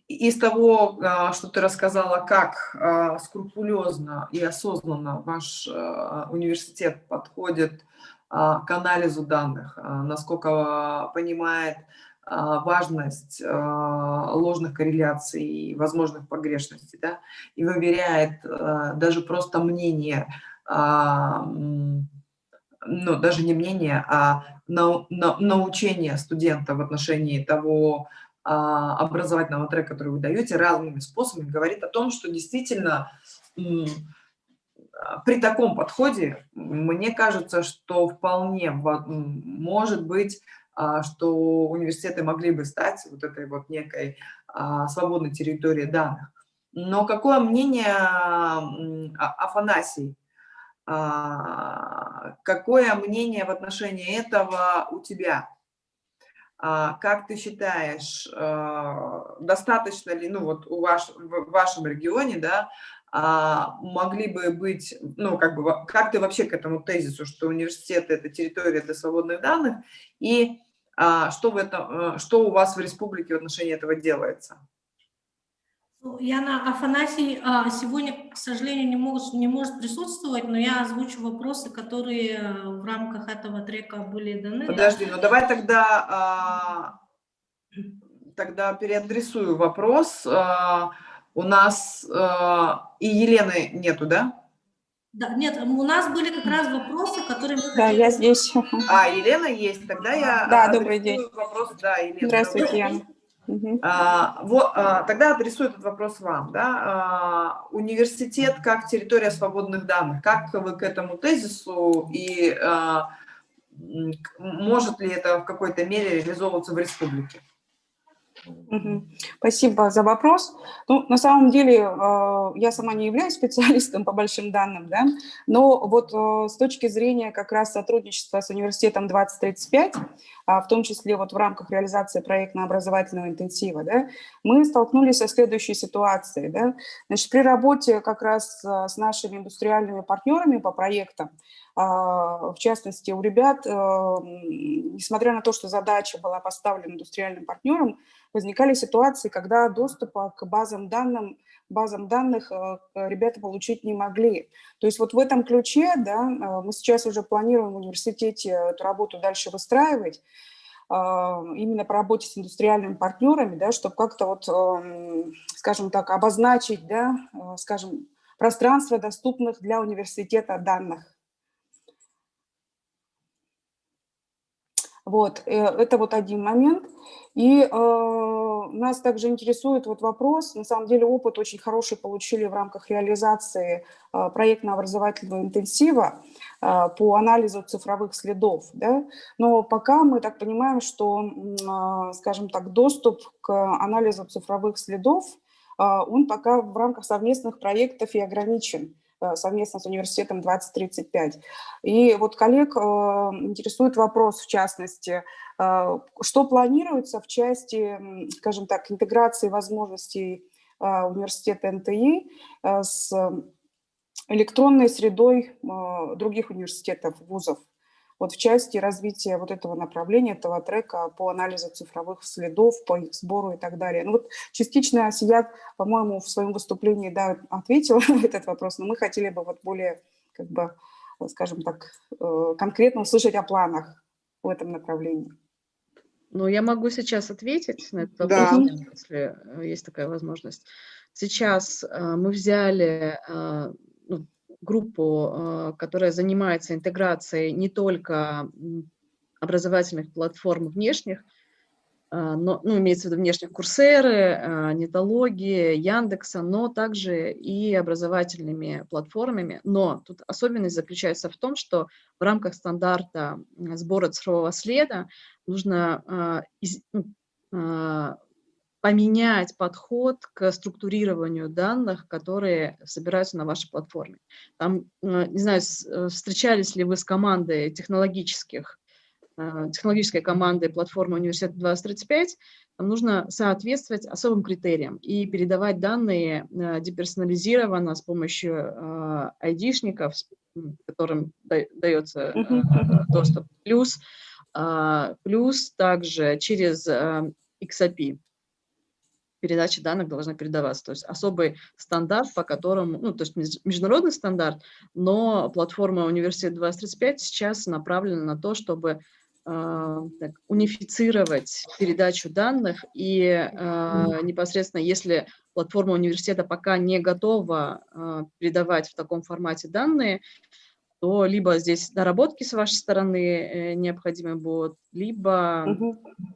[SPEAKER 2] Из того, что ты рассказала, как скрупулезно и осознанно ваш университет подходит к анализу данных, насколько понимает важность ложных корреляций и возможных погрешностей, да, и выверяет даже просто мнение ну, даже не мнение, а научение студента в отношении того образовательного трека, который вы даете, разными способами, говорит о том, что действительно при таком подходе, мне кажется, что вполне может быть, что университеты могли бы стать вот этой вот некой свободной территорией данных. Но какое мнение, Афанасий, какое мнение в отношении этого у тебя? Как ты считаешь, достаточно ли, ну вот в вашем регионе, да, могли бы быть, ну как бы, как ты вообще к этому тезису, что университет – это территория для свободных данных, и что у вас в республике в отношении этого делается?
[SPEAKER 1] Яна, Афанасий сегодня, к сожалению, не может присутствовать, но я озвучу вопросы, которые в рамках этого трека были даны.
[SPEAKER 2] Подожди, ну давай тогда переадресую вопрос. У нас и Елены нету, да?
[SPEAKER 1] Да, нет, у нас были как раз вопросы, которые мы
[SPEAKER 7] Да,
[SPEAKER 1] хотели...
[SPEAKER 7] я здесь.
[SPEAKER 2] Елена есть, тогда я
[SPEAKER 7] Да, добрый день.
[SPEAKER 2] вопрос. Да, Елена.
[SPEAKER 7] Здравствуйте, Яна. Угу.
[SPEAKER 2] Тогда адресую этот вопрос вам. Да? Университет как территория свободных данных. Как вы к этому тезису и может ли это в какой-то мере реализовываться в республике?
[SPEAKER 7] Спасибо за вопрос. Ну, на самом деле, я сама не являюсь специалистом по большим данным, да, но вот с точки зрения как раз сотрудничества с университетом 2035, в том числе вот в рамках реализации проектно-образовательного интенсива, да, мы столкнулись со следующей ситуацией. Да. Значит, при работе как раз с нашими индустриальными партнерами по проектам, в частности, у ребят, несмотря на то, что задача была поставлена индустриальным партнерам, возникали ситуации, когда доступа к базам данных ребята получить не могли. То есть вот в этом ключе, да, мы сейчас уже планируем в университете эту работу дальше выстраивать, именно по работе с индустриальными партнерами, да, чтобы как-то вот, скажем так, обозначить, да, скажем, пространство доступных для университета данных. Вот, это вот один момент. И нас также интересует вот вопрос, на самом деле опыт очень хороший получили в рамках реализации проектно-образовательного интенсива по анализу цифровых следов. Да? Но пока мы так понимаем, что, скажем так, доступ к анализу цифровых следов, он пока в рамках совместных проектов и ограничен, совместно с университетом 2035. И вот коллег интересует вопрос, в частности, что планируется в части, скажем так, интеграции возможностей университета НТИ с электронной средой других университетов, вузов. Вот в части развития вот этого направления, этого трека по анализу цифровых следов, по их сбору и так далее. Ну вот частично Асият, по-моему, в своем выступлении, да, ответила на этот вопрос, но мы хотели бы вот более, как бы, скажем так, конкретно услышать о планах в этом направлении.
[SPEAKER 6] Ну, я могу сейчас ответить на этот вопрос,
[SPEAKER 2] Да.
[SPEAKER 6] если есть такая возможность. Сейчас мы взяли группу, которая занимается интеграцией не только образовательных платформ внешних, но, имеется в виду внешних Курсеры, Нетологии, Яндекса, но также и образовательными платформами. Но тут особенность заключается в том, что в рамках стандарта сбора цифрового следа нужно поменять подход к структурированию данных, которые собираются на вашей платформе. Там, не знаю, встречались ли вы с командой технологической командой платформы Университета 2035, там нужно соответствовать особым критериям и передавать данные деперсонализированно с помощью айдишников, которым дается доступ, плюс также через XAPI. Передача данных должна передаваться. То есть особый стандарт, по которому, то есть международный стандарт, но платформа Университет 2035 сейчас направлена на то, чтобы унифицировать передачу данных и непосредственно, если платформа университета пока не готова передавать в таком формате данные, то либо здесь доработки с вашей стороны необходимы будут, либо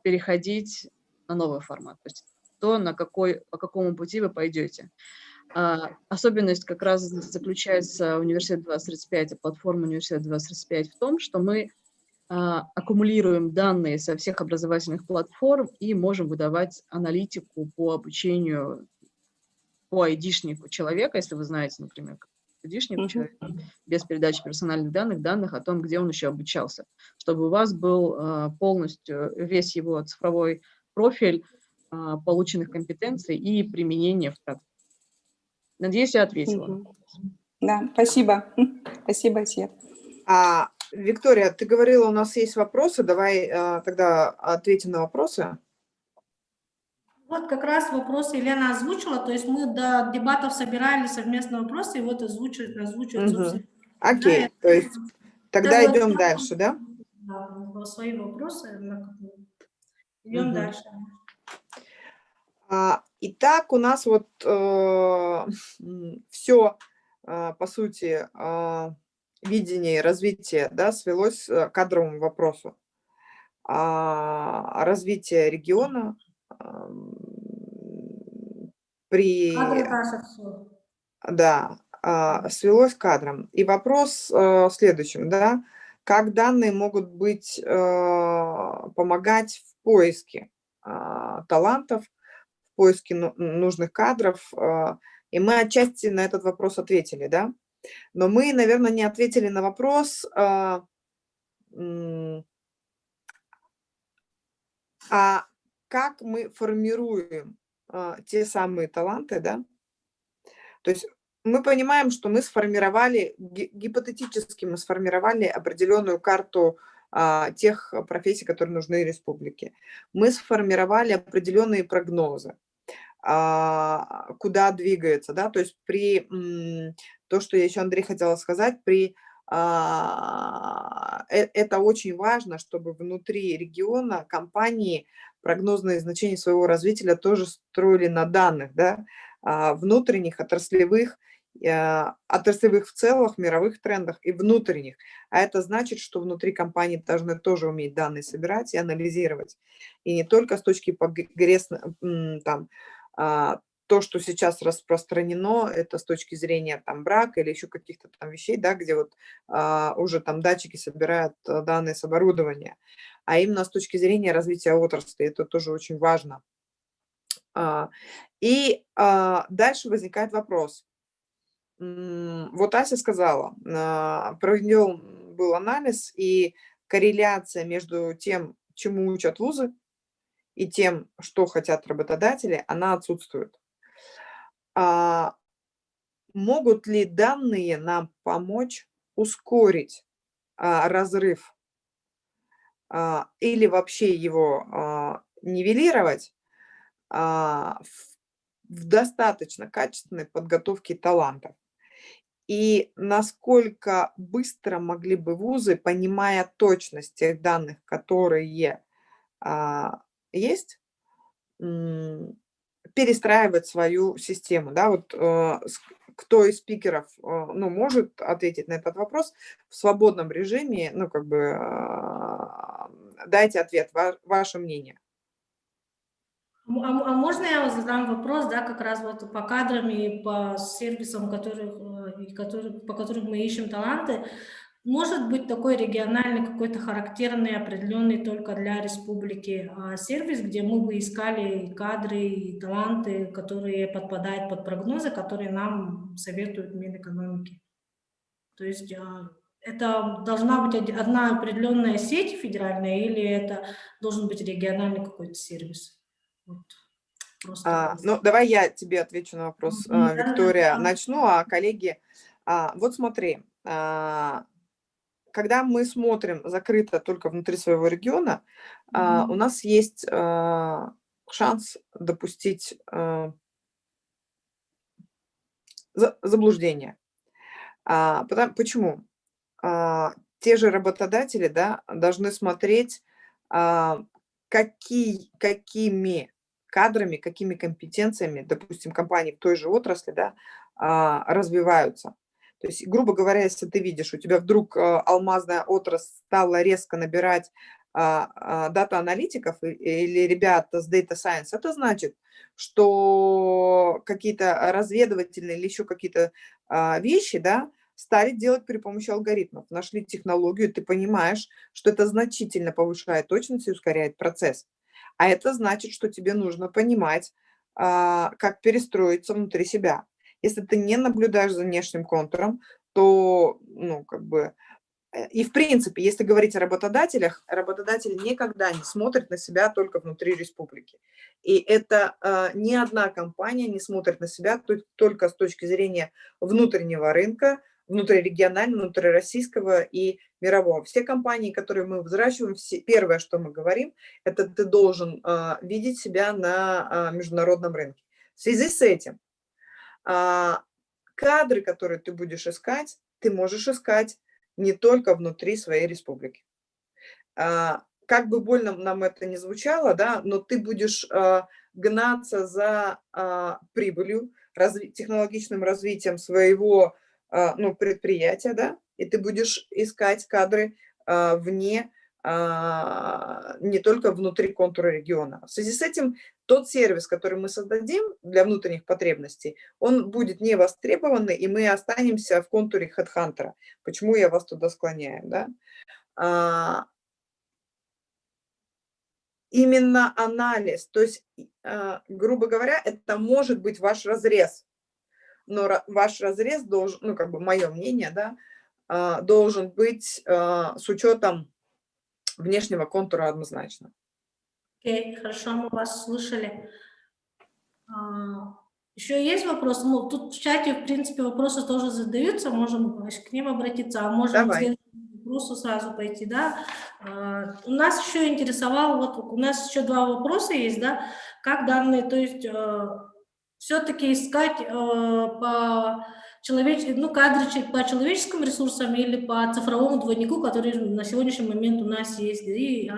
[SPEAKER 6] переходить на новый формат, то есть то, по какому пути вы пойдете. Особенность как раз заключается университет 2035 и платформа университет 2035 в том, что мы аккумулируем данные со всех образовательных платформ и можем выдавать аналитику по обучению по айдишнику человека, если вы знаете, например, айдишнику человека, без передачи персональных данных о том, где он еще обучался, чтобы у вас был полностью весь его цифровой профиль полученных компетенций и применения в практике. Надеюсь, я ответила.
[SPEAKER 7] Да, спасибо. Спасибо, Асия.
[SPEAKER 2] Виктория, ты говорила, у нас есть вопросы. Давай тогда ответим на вопросы.
[SPEAKER 1] Вот как раз вопросы Елена озвучила, то есть мы до дебатов собирали совместные вопросы, и вот озвучивают, собственно.
[SPEAKER 2] Окей,
[SPEAKER 1] Да,
[SPEAKER 2] то есть тогда
[SPEAKER 1] это
[SPEAKER 2] идем
[SPEAKER 1] вот,
[SPEAKER 2] дальше, да?
[SPEAKER 1] Да, свои вопросы. Идем дальше.
[SPEAKER 2] Итак, у нас вот все, по сути, видение и развитие, да, свелось к кадровому вопросу. Развитие региона свелось к кадрам. И вопрос в следующем, да, как данные могут быть, помогать в поиске талантов, в поиске нужных кадров. И мы отчасти на этот вопрос ответили, да. Но мы, наверное, не ответили на вопрос, как мы формируем те самые таланты, да? То есть мы понимаем, что мы сформировали, гипотетически мы сформировали определенную карту тех профессий, которые нужны республике. Мы сформировали определенные прогнозы, куда двигается, да, то есть то, что я еще, Андрей, хотела сказать, это очень важно, чтобы внутри региона компании прогнозные значения своего развития тоже строили на данных, да, внутренних, отраслевых в целых, мировых трендах и внутренних. А это значит, что внутри компании должны тоже уметь данные собирать и анализировать. И не только с точки то, что сейчас распространено, это с точки зрения там брака или еще каких-то там вещей, да, где вот уже там датчики собирают данные с оборудования, а именно с точки зрения развития отрасли. Это тоже очень важно. И дальше возникает вопрос. Вот Ася сказала, проведен был анализ, и корреляция между тем, чему учат вузы, и тем, что хотят работодатели, она отсутствует. Могут ли данные нам помочь ускорить разрыв или вообще его нивелировать в достаточно качественной подготовке талантов? И насколько быстро могли бы вузы, понимая точность тех данных, которые есть, перестраивать свою систему, да, вот кто из спикеров, может ответить на этот вопрос в свободном режиме, дайте ответ, ваше мнение.
[SPEAKER 1] А можно я задам вопрос, да, как раз вот по кадрам и по сервисам, по которым мы ищем таланты? Может быть такой региональный, какой-то характерный, определенный только для республики сервис, где мы бы искали и кадры, и таланты, которые подпадают под прогнозы, которые нам советуют Минэкономики. То есть это должна быть одна определенная сеть федеральная или это должен быть региональный какой-то сервис? Вот.
[SPEAKER 2] Давай я тебе отвечу на вопрос, Виктория. Начну, а коллеги... Вот смотри, когда мы смотрим закрыто только внутри своего региона, у нас есть шанс допустить заблуждение. Почему? те же работодатели, да, должны смотреть, какими кадрами, какими компетенциями, допустим, компании в той же отрасли, да, развиваются. То есть, грубо говоря, если ты видишь, у тебя вдруг алмазная отрасль стала резко набирать дата-аналитиков или ребят с Data Science, это значит, что какие-то разведывательные или еще какие-то вещи, да, стали делать при помощи алгоритмов. Нашли технологию, ты понимаешь, что это значительно повышает точность и ускоряет процесс. А это значит, что тебе нужно понимать, как перестроиться внутри себя. Если ты не наблюдаешь за внешним контуром, то, ну, как бы, и в принципе, если говорить о работодателях, работодатель никогда не смотрит на себя только внутри республики. И это ни одна компания не смотрит на себя только с точки зрения внутреннего рынка, внутрирегионального, внутрироссийского и мирового. Все компании, которые мы взращиваем, первое, что мы говорим, это ты должен видеть себя на международном рынке. В связи с этим кадры, которые ты будешь искать, ты можешь искать не только внутри своей республики. Как бы больно нам это ни звучало, да, но ты будешь гнаться за прибылью, технологичным развитием своего предприятия, да, и ты будешь искать кадры вне, не только внутри контура региона. В связи с этим тот сервис, который мы создадим для внутренних потребностей, он будет не востребованный, и мы останемся в контуре HeadHunter. Почему я вас туда склоняю, да? Именно анализ, то есть, грубо говоря, это может быть ваш разрез, но ваш разрез должен, ну, как бы мое мнение, да, должен быть с учетом внешнего контура однозначно.
[SPEAKER 1] Окей, хорошо, мы вас слышали. Еще есть вопросы? Ну, тут в чате, в принципе, вопросы тоже задаются, можем к ним обратиться, а можем к следующему вопросу сразу пойти, да. Нас еще интересовало, вот у нас еще 2 вопроса есть, да, как данные, то есть все-таки искать кадры по человеческим ресурсам или по цифровому двойнику, который на сегодняшний момент у нас есть, и,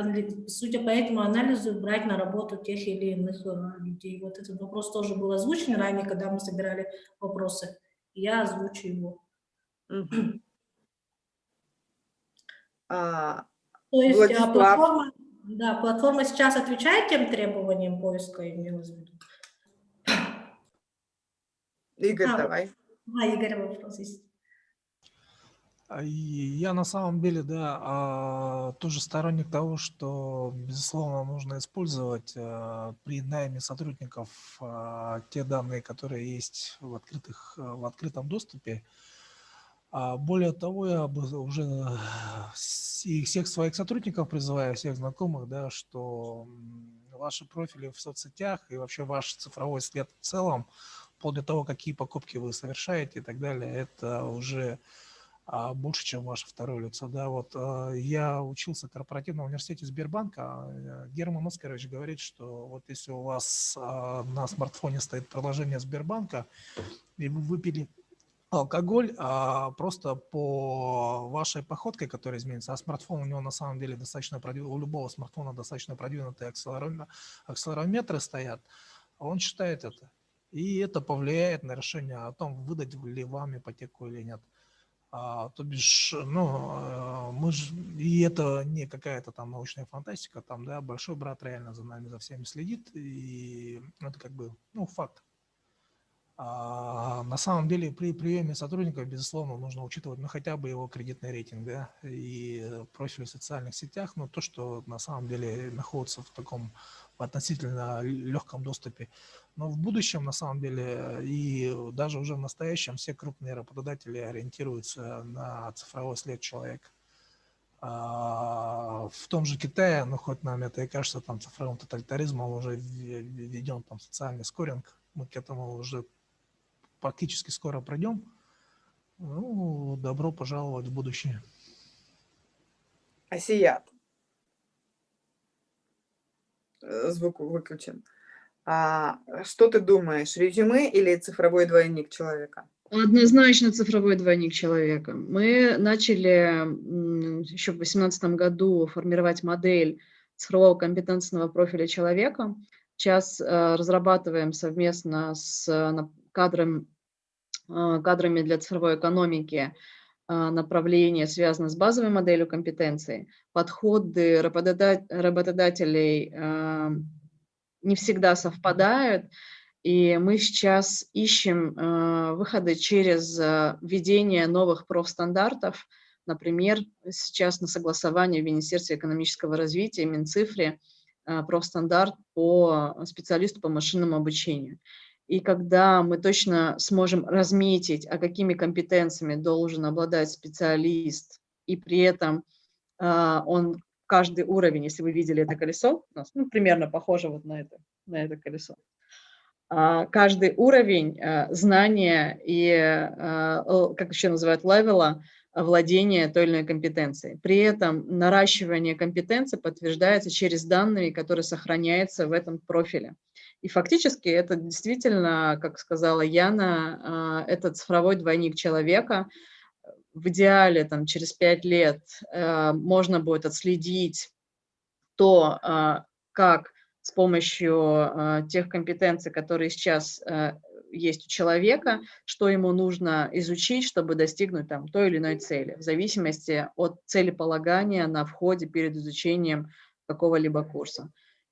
[SPEAKER 1] судя по этому анализу, брать на работу тех или иных людей. Вот этот вопрос тоже был озвучен ранее, когда мы собирали вопросы. Я озвучу его. То есть платформа сейчас отвечает тем требованиям поиска, имелось в виду?
[SPEAKER 2] Игорь, давай.
[SPEAKER 1] Игорь, вопрос есть.
[SPEAKER 5] Я на самом деле, да, тоже сторонник того, что, безусловно, нужно использовать при найме сотрудников те данные, которые есть в открытом доступе. Более того, я бы уже всех своих сотрудников призываю, всех знакомых, да, что ваши профили в соцсетях и вообще ваш цифровой след в целом, вплоть до того, какие покупки вы совершаете и так далее, это уже больше, чем ваше второе лицо. Да, вот я учился в корпоративном университете Сбербанка. Герман Оскарович говорит, что вот если у вас на смартфоне стоит приложение Сбербанка, и вы выпили алкоголь, просто по вашей походке, которая изменится, а смартфон у него на самом деле достаточно продвинутый, у любого смартфона достаточно продвинутые акселерометры стоят, он считает это. И это повлияет на решение о том, выдать ли вам ипотеку или нет. То бишь, и это не какая-то там научная фантастика, там, да, большой брат реально за нами, за всеми следит, и это как бы, факт. На самом деле при приеме сотрудников, безусловно, нужно учитывать, хотя бы его кредитный рейтинг, да, и профиль в социальных сетях, но то, что на самом деле находится в таком относительно легком доступе. Но в будущем, на самом деле, и даже уже в настоящем, все крупные работодатели ориентируются на цифровой след человека. В том же Китае, хоть нам это и кажется там цифровым тоталитаризмом, уже введен там социальный скоринг, мы к этому уже практически скоро пройдем. Добро пожаловать в будущее.
[SPEAKER 2] Асият. Звук выключен. Что ты думаешь, резюме или цифровой двойник человека?
[SPEAKER 6] Однозначно цифровой двойник человека. Мы начали еще в 2018 году формировать модель цифрового компетентного профиля человека. Сейчас разрабатываем совместно с кадрами для цифровой экономики направления, связанные с базовой моделью компетенций. Подходы работодателей не всегда совпадают, и мы сейчас ищем выходы через введение новых профстандартов. Например, сейчас на согласовании в Министерстве экономического развития, Минцифре, профстандарт по специалисту по машинному обучению. И когда мы точно сможем разметить, а какими компетенциями должен обладать специалист, и при этом он каждый уровень, если вы видели это колесо, у нас примерно похоже вот на это колесо, каждый уровень знания и, как еще называют, левела владения той или иной компетенцией. При этом наращивание компетенций подтверждается через данные, которые сохраняются в этом профиле. И фактически это действительно, как сказала Яна, это цифровой двойник человека. В идеале там, через 5 лет можно будет отследить то, как с помощью тех компетенций, которые сейчас есть у человека, что ему нужно изучить, чтобы достигнуть там, той или иной цели, в зависимости от целеполагания на входе перед изучением какого-либо курса.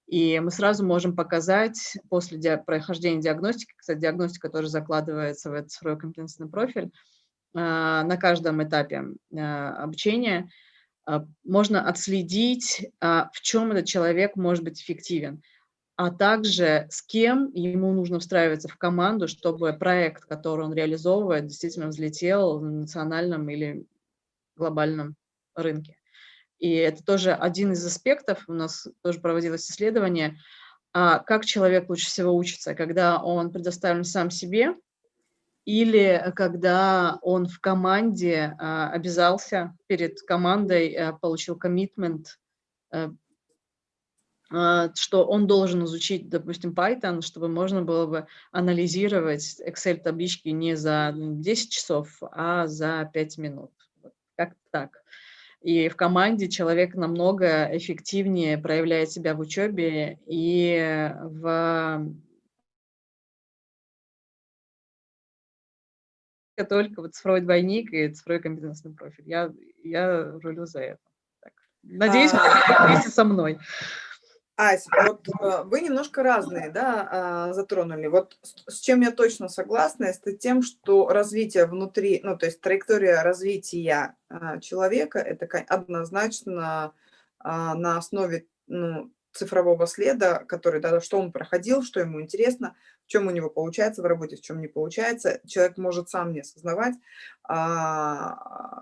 [SPEAKER 6] И мы сразу можем показать после прохождения диагностики, кстати, диагностика тоже закладывается в этот цифровой компетентный профиль, на каждом этапе обучения, можно отследить, в чем этот человек может быть эффективен, а также с кем ему нужно встраиваться в команду, чтобы проект, который он реализовывает, действительно взлетел на национальном или глобальном рынке. И это тоже один из аспектов, у нас тоже проводилось исследование, как человек лучше всего учится, когда он предоставлен сам себе, или когда он в команде обязался перед командой, получил коммитмент, что он должен изучить, допустим, Python, чтобы можно было бы анализировать Excel-таблички не за 10 часов, а за 5 минут. Как так? И в команде человек намного эффективнее проявляет себя в учебе и только вот цифровой двойник и цифровой компетентный профиль. Я рулю за это. Так. Надеюсь, вы вместе со мной.
[SPEAKER 2] Ася, вот вы немножко разные, да, затронули. Вот с чем я точно согласна, это тем, что развитие внутри, ну, то есть траектория развития человека, это однозначно на основе цифрового следа, который, да, что он проходил, что ему интересно, в чем у него получается в работе, в чем не получается. Человек может сам не осознавать,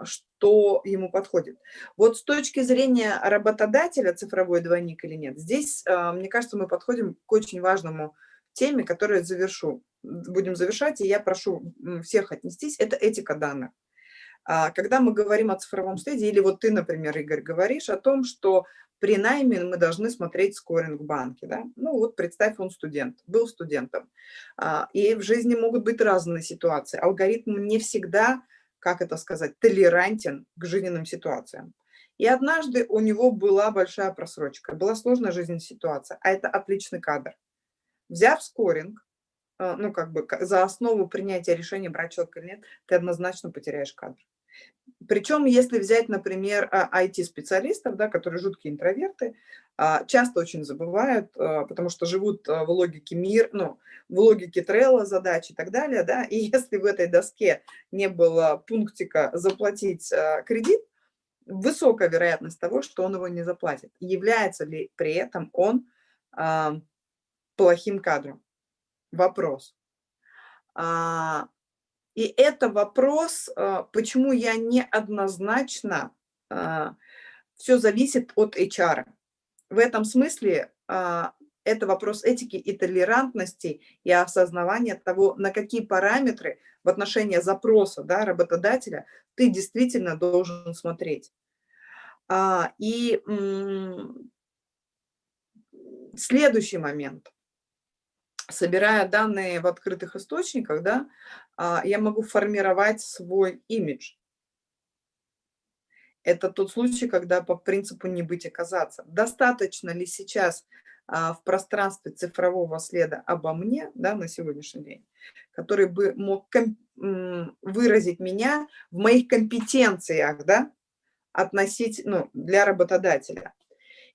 [SPEAKER 2] что ему подходит. Вот с точки зрения работодателя, цифровой двойник или нет, здесь, мне кажется, мы подходим к очень важному теме, которую будем завершать, и я прошу всех отнестись, это этика данных. Когда мы говорим о цифровом следе, или вот ты, например, Игорь, говоришь о том, что при найме мы должны смотреть скоринг в банке. Да? Ну вот представь, он студент, был студентом. И в жизни могут быть разные ситуации. Алгоритм не всегда, как это сказать, толерантен к жизненным ситуациям. И однажды у него была большая просрочка, была сложная жизненная ситуация, а это отличный кадр. Взяв скоринг, ну как бы за основу принятия решения, брать человека или нет, ты однозначно потеряешь кадр. Причем, если взять, например, IT-специалистов, да, которые жуткие интроверты, часто очень забывают, потому что живут в логике в логике Trello задач и так далее, да, и если в этой доске не было пунктика «заплатить кредит», высокая вероятность того, что он его не заплатит. Является ли при этом он плохим кадром? Вопрос. И это вопрос, почему я неоднозначно, все зависит от HR. В этом смысле это вопрос этики и толерантности и осознавания того, на какие параметры в отношении запроса, да, работодателя ты действительно должен смотреть. И следующий момент. собирая данные в открытых источниках, да, я могу формировать свой имидж. Это тот случай, когда по принципу «не быть, оказаться». Достаточно ли сейчас в пространстве цифрового следа обо мне, да, на сегодняшний день, который бы мог выразить меня в моих компетенциях, да, ну, для работодателя.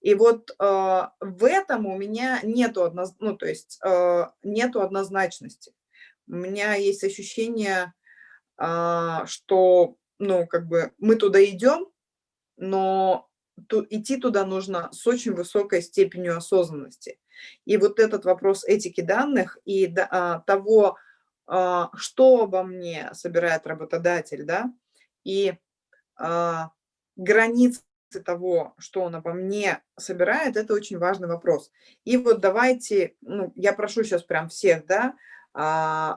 [SPEAKER 2] И вот в этом у меня нету, ну, то есть, нету однозначности. У меня есть ощущение, что, ну, как бы мы туда идем, но идти туда нужно с очень высокой степенью осознанности. И вот этот вопрос этики данных и того, что обо мне собирает работодатель, да, и границы того, что он обо мне собирает, это очень важный вопрос. И вот давайте, ну, я прошу сейчас прям всех, да,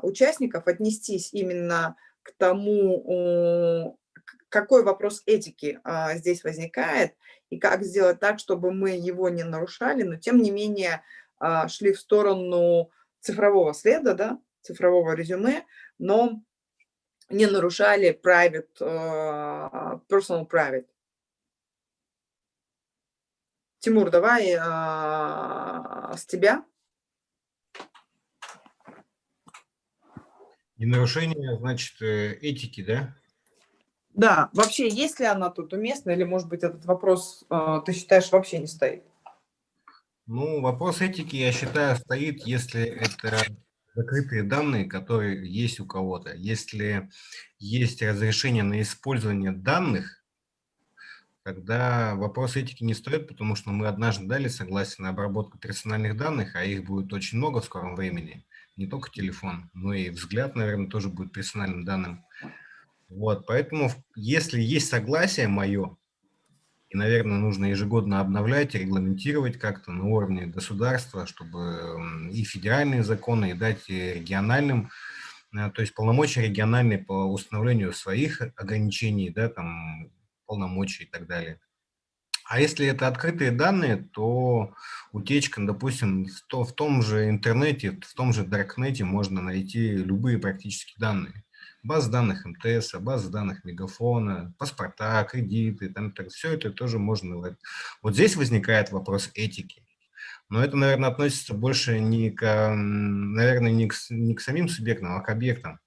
[SPEAKER 2] участников отнестись именно к тому, какой вопрос этики здесь возникает, и как сделать так, чтобы мы его не нарушали, но тем не менее шли в сторону цифрового следа, да, цифрового резюме, но не нарушали personal private. Тимур, давай с тебя.
[SPEAKER 3] И нарушение, значит, этики, да?
[SPEAKER 2] Да, вообще, есть ли она тут уместна, или, может быть, этот вопрос, ты считаешь, вообще не стоит?
[SPEAKER 3] Ну, вопрос этики, я считаю, стоит, если это закрытые данные, которые есть у кого-то. Если есть разрешение на использование данных, тогда вопрос этики не стоит, потому что мы однажды дали согласие на обработку персональных данных, а их будет очень много в скором времени. Не только телефон, но и взгляд, наверное, тоже будет персональным данным. Вот, поэтому, если есть согласие мое, и, наверное, нужно ежегодно обновлять, регламентировать как-то на уровне государства, чтобы и федеральные законы, и дать и региональным, то есть полномочия региональные по установлению своих ограничений, да, там, полномочий и так далее. А если это открытые данные, то утечка, допустим, в том же интернете, в том же Даркнете можно найти любые практически данные. Базы данных МТС, базы данных Мегафона, паспорта, кредиты, там, все это тоже можно. Вот здесь возникает вопрос этики. Но это, наверное, относится больше наверное, не к самим субъектам, а к объектам.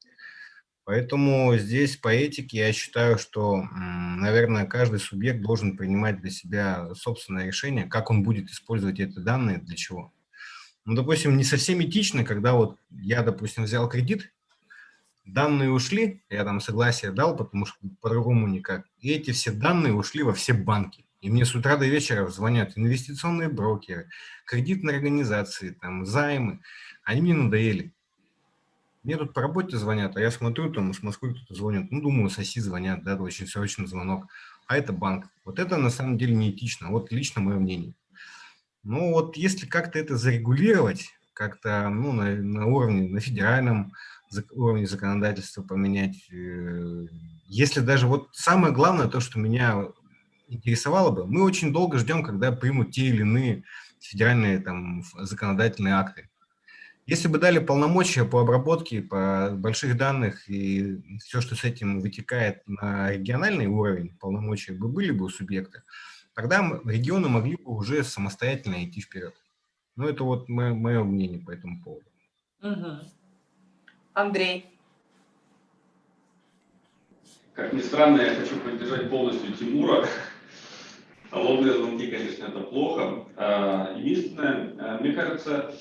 [SPEAKER 3] Поэтому здесь по этике я считаю, что, наверное, каждый субъект должен принимать для себя собственное решение, как он будет использовать эти данные, для чего. Ну, допустим, не совсем этично, когда вот я, допустим, взял кредит, данные ушли, я там согласие дал, потому что по-другому никак, и эти все данные ушли во все банки. И мне с утра до вечера звонят инвестиционные брокеры, кредитные организации, там, займы. Они мне надоели. Мне тут по работе звонят, а я смотрю, там с Москвы кто-то звонит. Ну, думаю, соси звонят, да, очень срочный звонок. А это банк. Вот это на самом деле неэтично. Вот лично мое мнение. Ну, вот если как-то это зарегулировать, как-то, ну, на уровне, на федеральном уровне законодательства поменять, если даже вот самое главное, то, что меня интересовало бы, мы очень долго ждем, когда примут те или иные федеральные там законодательные акты. Если бы дали полномочия по обработке, по больших данных и все, что с этим вытекает на региональный уровень, полномочия бы были бы у субъекта, тогда регионы могли бы уже самостоятельно идти вперед. Ну, это вот мое мнение по этому поводу.
[SPEAKER 2] Андрей.
[SPEAKER 4] Как ни странно, я хочу поддержать полностью Тимура. Лобные звонки, конечно, это плохо. Единственное, мне кажется,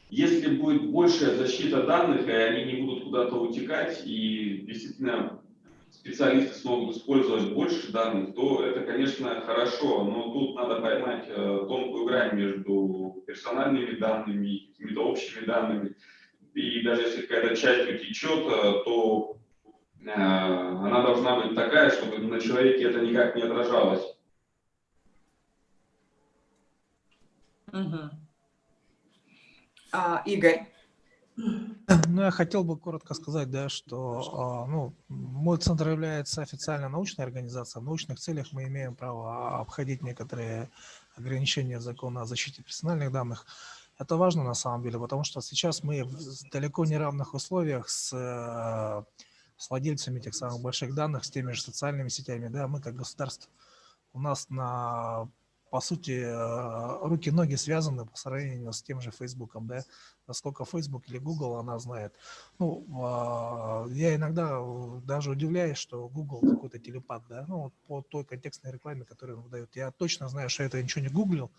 [SPEAKER 4] если будет большая защита данных, и они не будут куда-то утекать, и действительно специалисты смогут использовать больше данных, то это, конечно, хорошо, но тут надо поймать тонкую грань между персональными данными и какими-то общими данными. И даже если какая-то часть утечет, то она должна быть такая, чтобы на человеке это никак не отражалось.
[SPEAKER 2] Игорь.
[SPEAKER 5] Ну, я хотел бы коротко сказать, да, что ну, мой центр является официально научной организацией. В научных целях мы имеем право обходить некоторые ограничения закона о защите персональных данных. Это важно на самом деле, потому что сейчас мы в далеко не равных условиях с владельцами тех самых больших данных, с теми же социальными сетями. Да, мы как государство, у нас по сути, руки-ноги связаны по сравнению с тем же Фейсбуком, да, насколько Facebook или Google она знает. Ну, я иногда даже удивляюсь, что Google какой-то телепат, да, ну, вот по той контекстной рекламе, которую он выдает. Я точно знаю, что это ничего не гуглил.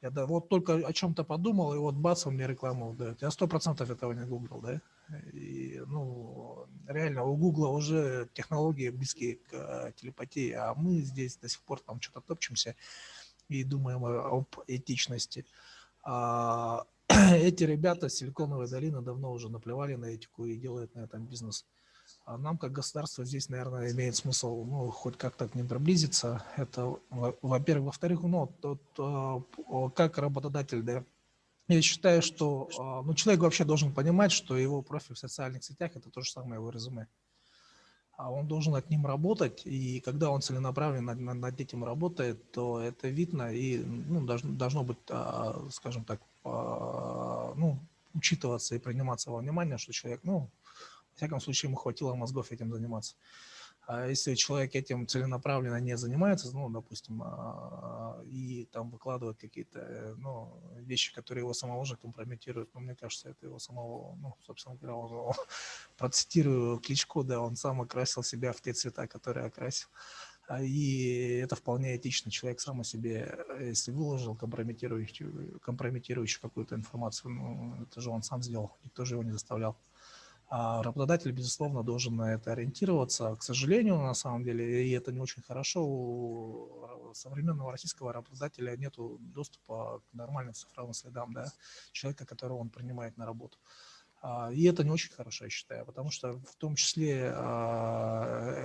[SPEAKER 5] Я вот только о чем-то подумал, и вот бац, он мне рекламу выдает. Я 100% этого не гуглил, да. И, ну, реально, у Гугла уже технологии близкие к телепатии, а мы здесь до сих пор там что-то топчемся и думаем об этичности. Эти ребята с Силиконовой долины давно уже наплевали на этику и делают на этом бизнес. А нам, как государство, здесь, наверное, имеет смысл, ну, хоть как-то к ним приблизиться. Это, во-первых. Во-вторых, ну, как работодатель, да, я считаю, что человек вообще должен понимать, что его профиль в социальных сетях – это то же самое его резюме. А он должен над ним работать, и когда он целенаправленно над этим работает, то это видно, и ну, должно быть, скажем так, учитываться и приниматься во внимание, что человек, во всяком случае, ему хватило мозгов этим заниматься. А если человек этим целенаправленно не занимается, ну, допустим, и там выкладывает какие-то, вещи, которые его самого же компрометируют, мне кажется, это его самого, собственно говоря, процитирую Кличко, да, он сам окрасил себя в те цвета, которые окрасил. И это вполне этично. Человек сам о себе, если выложил компрометирующую какую-то информацию, это же он сам сделал, никто же его не заставлял. А работодатель, безусловно, должен на это ориентироваться. К сожалению, на самом деле, и это не очень хорошо, у современного российского работодателя нет доступа к нормальным цифровым следам, да, человека, которого он принимает на работу. И это не очень хорошо, я считаю, потому что в том числе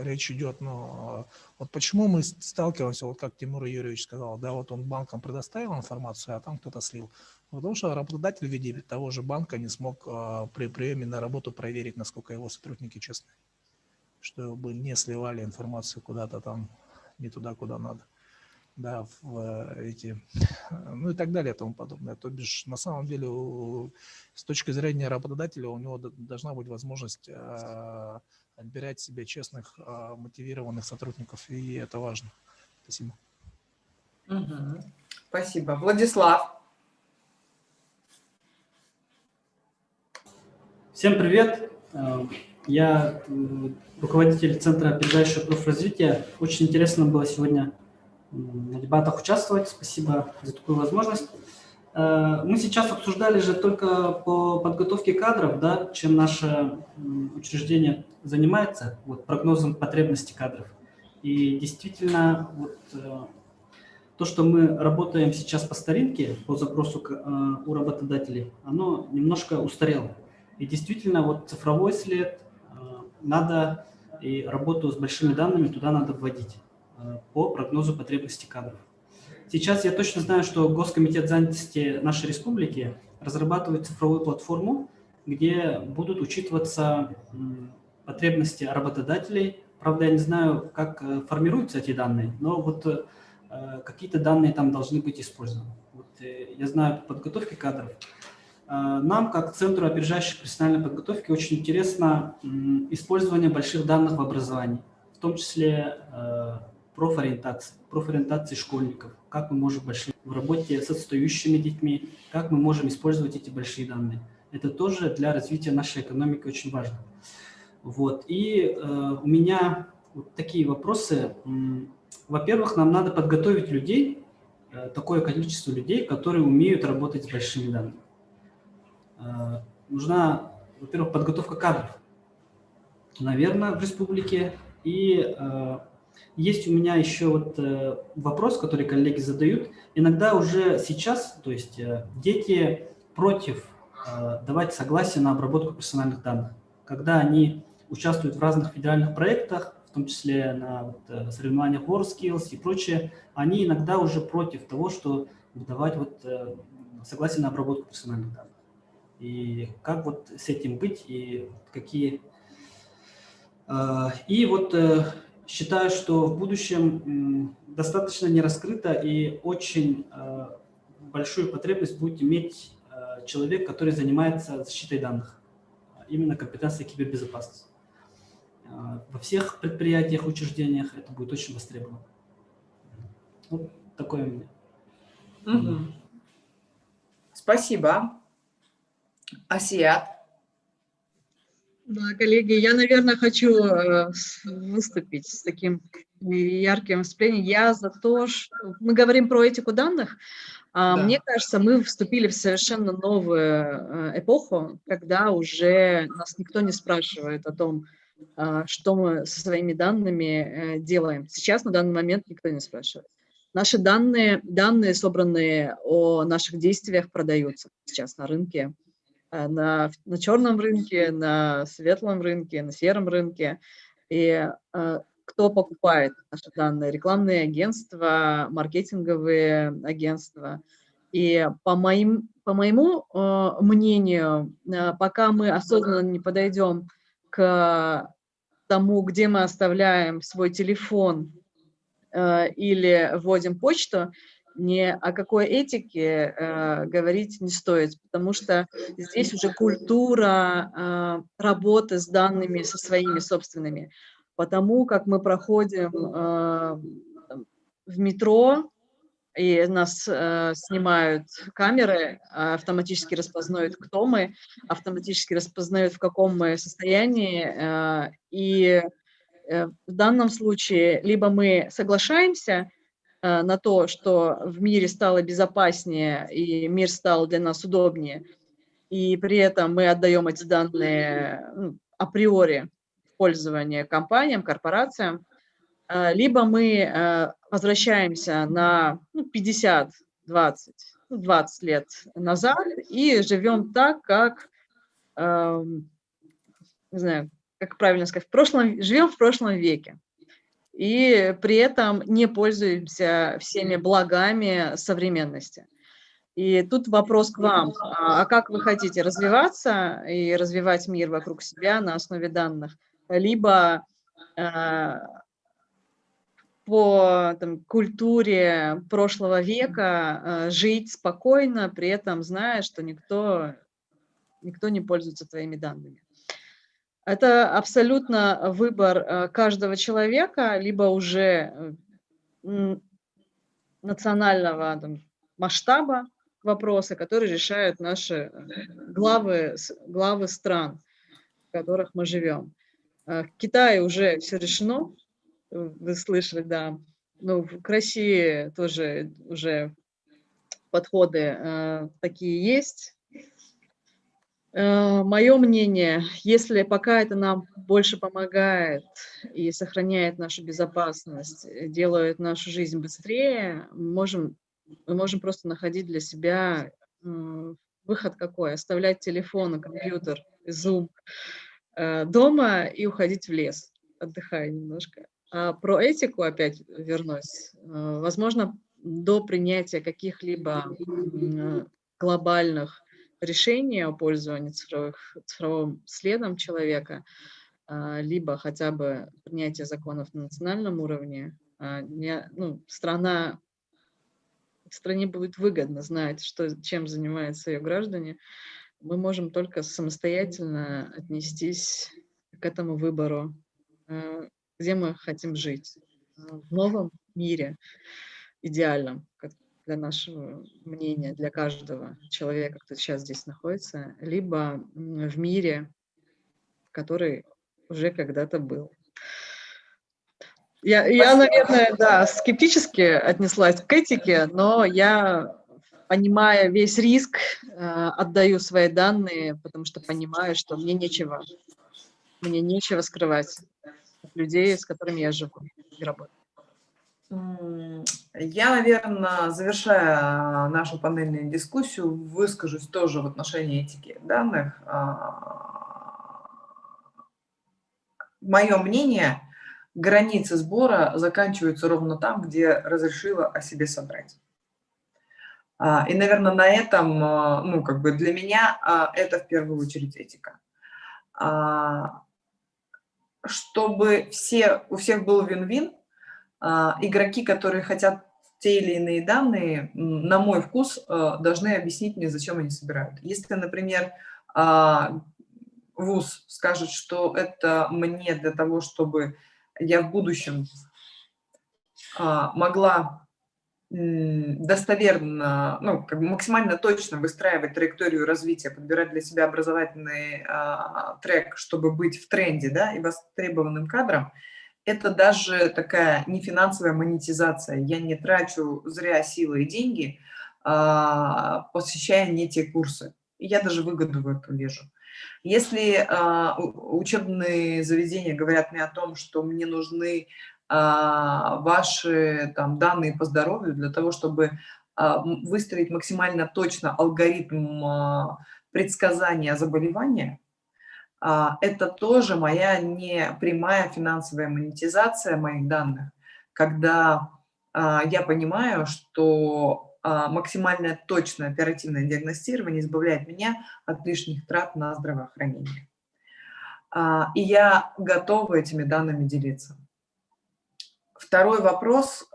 [SPEAKER 5] речь идет, вот почему мы сталкиваемся, вот как Тимур Юрьевич сказал, да, вот он банкам предоставил информацию, а там кто-то слил. Потому что работодатель в виде того же банка не смог при приеме на работу проверить, насколько его сотрудники честны, чтобы не сливали информацию куда-то там не туда, куда надо. Да, и так далее и тому подобное. То бишь, на самом деле, с точки зрения работодателя, у него должна быть возможность отбирать себе честных, мотивированных сотрудников, и это важно. Спасибо.
[SPEAKER 2] Спасибо. Владислав.
[SPEAKER 8] Всем привет. Я руководитель Центра опережающего профразвития. Очень интересно было сегодня на дебатах участвовать. Спасибо за такую возможность. Мы сейчас обсуждали же только по подготовке кадров, да, чем наше учреждение занимается, вот, прогнозом потребностей кадров. И действительно, вот, то, что мы работаем сейчас по старинке, по запросу у работодателей, оно немножко устарело. И действительно, вот цифровой след надо, и работу с большими данными туда надо вводить по прогнозу потребностей кадров. Сейчас я точно знаю, что Госкомитет занятости нашей республики разрабатывает цифровую платформу, где будут учитываться потребности работодателей. Правда, я не знаю, как формируются эти данные, но вот какие-то данные там должны быть использованы. Вот, я знаю по подготовке кадров. Нам, как Центру опережающей профессиональной подготовки, очень интересно использование больших данных в образовании, в том числе профориентации школьников, как мы можем в работе с отстающими детьми, как мы можем использовать эти большие данные. Это тоже для развития нашей экономики очень важно. Вот. И у меня вот такие вопросы. Во-первых, нам надо подготовить людей, такое количество людей, которые умеют работать с большими данными. Нужна, во-первых, подготовка кадров, наверное, в республике. И есть у меня еще вот вопрос, который коллеги задают. Иногда уже сейчас, то есть дети против давать согласие на обработку персональных данных, когда они участвуют в разных федеральных проектах, в том числе на соревнованиях WorldSkills и прочее, они иногда уже против того, что давать согласие на обработку персональных данных. И как вот с этим быть, и какие... И вот считаю, что в будущем достаточно не раскрыто и очень большую потребность будет иметь человек, который занимается защитой данных, именно компетенция кибербезопасности. Во всех предприятиях, учреждениях это будет очень востребовано. Вот такое мнение.
[SPEAKER 2] Спасибо. Асият.
[SPEAKER 6] Да, коллеги, я, наверное, хочу выступить с таким ярким выступлением. Я за то, что мы говорим про этику данных. Мне кажется, мы вступили в совершенно новую эпоху, когда уже нас никто не спрашивает о том, что мы со своими данными делаем. Сейчас, на данный момент, никто не спрашивает. Наши данные, собранные о наших действиях, продаются сейчас на рынке. На черном рынке, на светлом рынке, на сером рынке. И кто покупает наши данные? Рекламные агентства, маркетинговые агентства. И по моему мнению, пока мы осознанно не подойдем к тому, где мы оставляем свой телефон или вводим почту, ни о какой этике говорить не стоит, потому что здесь уже культура работы с данными со своими собственными. Потому как мы проходим в метро, и нас снимают камеры, автоматически распознают, кто мы, автоматически распознают, в каком мы состоянии. И в данном случае либо мы соглашаемся на то, что в мире стало безопаснее и мир стал для нас удобнее, и при этом мы отдаем эти данные априори в пользование компаниям, корпорациям, либо мы возвращаемся на 50, 20 лет назад и живем так, как, не знаю, как правильно сказать, живем в прошлом веке. И при этом не пользуемся всеми благами современности. И тут вопрос к вам. А как вы хотите развиваться и развивать мир вокруг себя на основе данных? Либо по культуре прошлого века жить спокойно, при этом зная, что никто не пользуется твоими данными. Это абсолютно выбор каждого человека, либо уже национального масштаба вопроса, которые решают наши главы стран, в которых мы живем. В Китае уже все решено, вы слышали, да. Ну, в России тоже уже подходы такие есть. Мое мнение, если пока это нам больше помогает и сохраняет нашу безопасность, делает нашу жизнь быстрее, мы можем просто находить для себя выход какой? Оставлять телефон, компьютер, Zoom дома и уходить в лес, отдыхая немножко. А про этику опять вернусь. Возможно, до принятия каких-либо глобальных решения о пользовании цифровым следом человека, либо хотя бы принятие законов на национальном уровне, стране будет выгодно знать, чем занимаются ее граждане, мы можем только самостоятельно отнестись к этому выбору, где мы хотим жить. В новом мире, идеальном, как для нашего мнения, для каждого человека, кто сейчас здесь находится, либо в мире, который уже когда-то был. Я, наверное, да, скептически отнеслась к этике, но я, понимая весь риск, отдаю свои данные, потому что понимаю, что мне нечего скрывать от людей, с которыми я живу и работаю.
[SPEAKER 2] Я, наверное, завершая нашу панельную дискуссию, выскажусь тоже в отношении этики данных. Мое мнение, границы сбора заканчиваются ровно там, где разрешила о себе собрать. И, наверное, на этом, для меня это в первую очередь этика. Чтобы у всех был вин-вин, игроки, которые хотят те или иные данные, на мой вкус, должны объяснить мне, зачем они собирают. Если, например, ВУЗ скажет, что это мне для того, чтобы я в будущем могла достоверно, ну, как бы максимально точно выстраивать траекторию развития, подбирать для себя образовательный трек, чтобы быть в тренде, да, и востребованным кадром, это даже такая нефинансовая монетизация. Я не трачу зря силы и деньги, посещая не те курсы. И я даже выгоду в этом вижу. Если учебные заведения говорят мне о том, что мне нужны ваши там данные по здоровью для того, чтобы выстроить максимально точно алгоритм предсказания заболевания, это тоже моя непрямая финансовая монетизация моих данных, когда я понимаю, что максимально точное оперативное диагностирование избавляет меня от лишних трат на здравоохранение. И я готова этими данными делиться. Второй вопрос,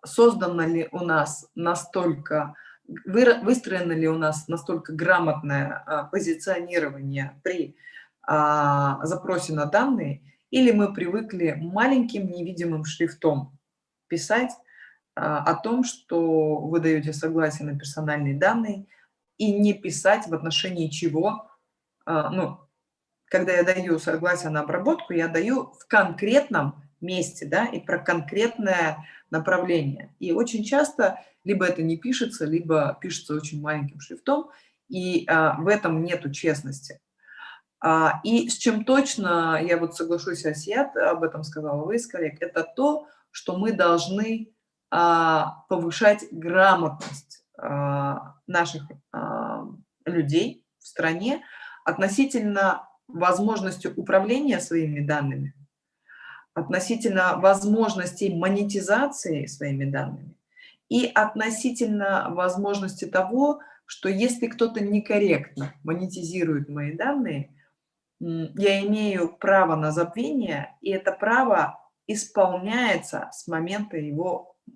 [SPEAKER 2] создано ли у нас настолько, выстроено ли у нас настолько грамотное позиционирование при запросе на данные, или мы привыкли маленьким невидимым шрифтом писать о том, что вы даете согласие на персональные данные, и не писать в отношении чего, ну, когда я даю согласие на обработку, я даю в конкретном месте, да, и про конкретное направление. И очень часто либо это не пишется, либо пишется очень маленьким шрифтом, и в этом нету честности. И с чем точно, я вот соглашусь, Асият, об этом сказала вы, коллег, это то, что мы должны повышать грамотность наших людей в стране относительно возможности управления своими данными, относительно возможностей монетизации своими данными и относительно возможности того, что если кто-то некорректно монетизирует мои данные, я имею право на забвение, и это право исполняется с момента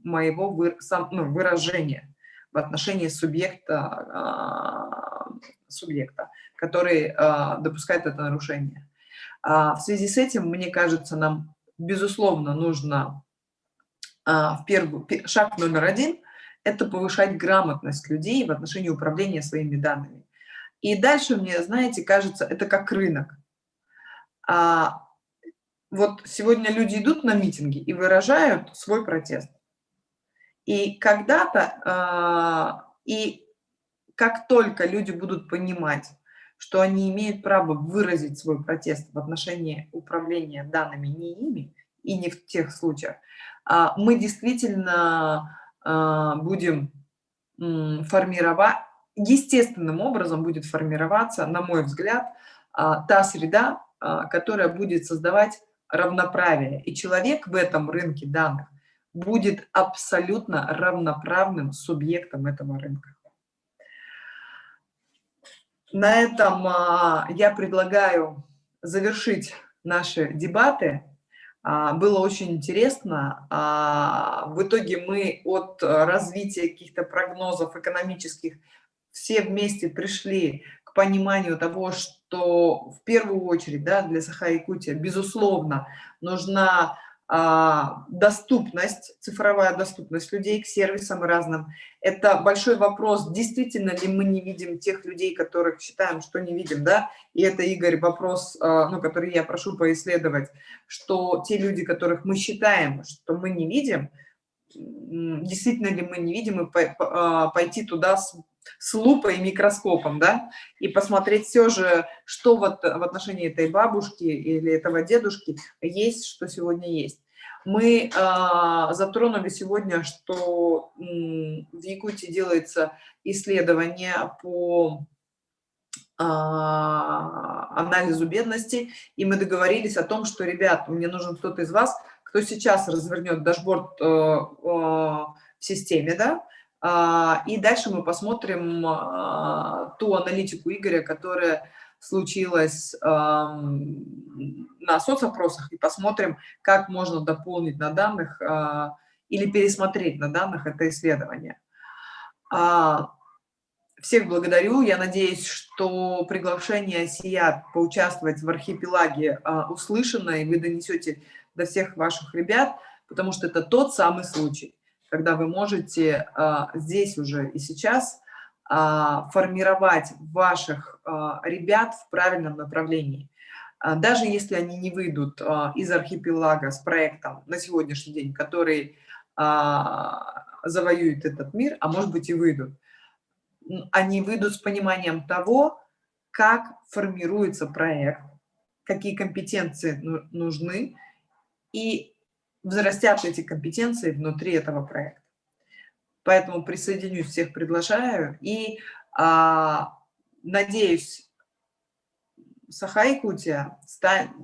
[SPEAKER 2] моего выражения в отношении субъекта, который допускает это нарушение. В связи с этим, мне кажется, нам, безусловно, нужно шаг номер 1 – это повышать грамотность людей в отношении управления своими данными. И дальше мне, знаете, кажется, это как рынок. Вот сегодня люди идут на митинги и выражают свой протест. И когда-то, и как только люди будут понимать, что они имеют право выразить свой протест в отношении управления данными не ими и не в тех случаях, мы действительно будем формировать, естественным образом будет формироваться, на мой взгляд, та среда, которая будет создавать равноправие. И человек в этом рынке данных будет абсолютно равноправным субъектом этого рынка. На этом я предлагаю завершить наши дебаты. Было очень интересно. В итоге мы от развития каких-то прогнозов экономических все вместе пришли к пониманию того, что в первую очередь, да, для Саха-Якутии, безусловно, нужна доступность, цифровая доступность людей к сервисам разным. Это большой вопрос, действительно ли мы не видим тех людей, которых считаем, что не видим, да? И это, Игорь, вопрос, который я прошу поисследовать, что те люди, которых мы считаем, что мы не видим, действительно ли мы не видим, и пойти туда с лупой и микроскопом, да, и посмотреть все же, что вот в отношении этой бабушки или этого дедушки есть, что сегодня есть. Мы затронули сегодня, что в Якутии делается исследование по анализу бедности, и мы договорились о том, что, ребят, мне нужен кто-то из вас, кто сейчас развернет дашборд в системе, да, и дальше мы посмотрим ту аналитику Игоря, которая случилась на соцопросах, и посмотрим, как можно дополнить на данных или пересмотреть на данных это исследование. Всех благодарю. Я надеюсь, что приглашение СИАД поучаствовать в архипелаге услышано, и вы донесете до всех ваших ребят, потому что это тот самый случай, когда вы можете здесь уже и сейчас формировать ваших ребят в правильном направлении. Даже если они не выйдут из архипелага с проектом на сегодняшний день, который завоюет этот мир, а может быть и выйдут, они выйдут с пониманием того, как формируется проект, какие компетенции нужны, и взрастят эти компетенции внутри этого проекта. Поэтому присоединюсь, всех приглашаю, и надеюсь, Саха-Якутия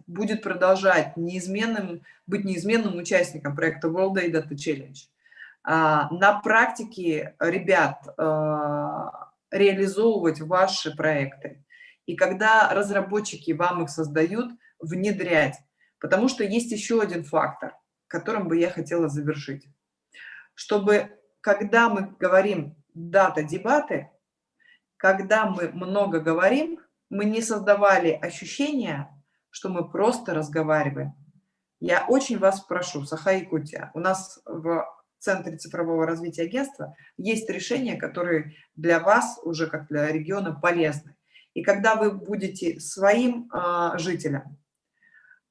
[SPEAKER 2] будет продолжать быть неизменным участником проекта World Day Data Challenge. На практике ребят реализовывать ваши проекты. И когда разработчики вам их создают, внедрять. Потому что есть еще один фактор, которым бы я хотела завершить. Чтобы, когда мы говорим дата-дебаты, когда мы много говорим, мы не создавали ощущения, что мы просто разговариваем. Я очень вас прошу, Саха-Якутия, у нас в Центре цифрового развития агентства есть решения, которые для вас уже как для региона полезны. И когда вы будете своим жителям,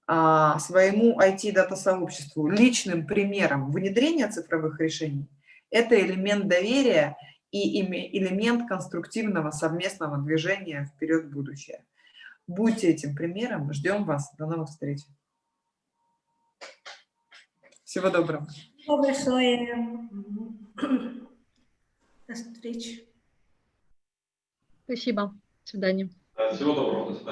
[SPEAKER 2] своему IT-дата-сообществу личным примером внедрения цифровых решений, это элемент доверия и элемент конструктивного совместного движения вперед в будущее. Будьте этим примером, ждем вас. До новых встреч. Всего доброго.
[SPEAKER 1] Спасибо большое. До встречи.
[SPEAKER 6] Спасибо. До свидания.
[SPEAKER 4] Всего доброго, до свидания.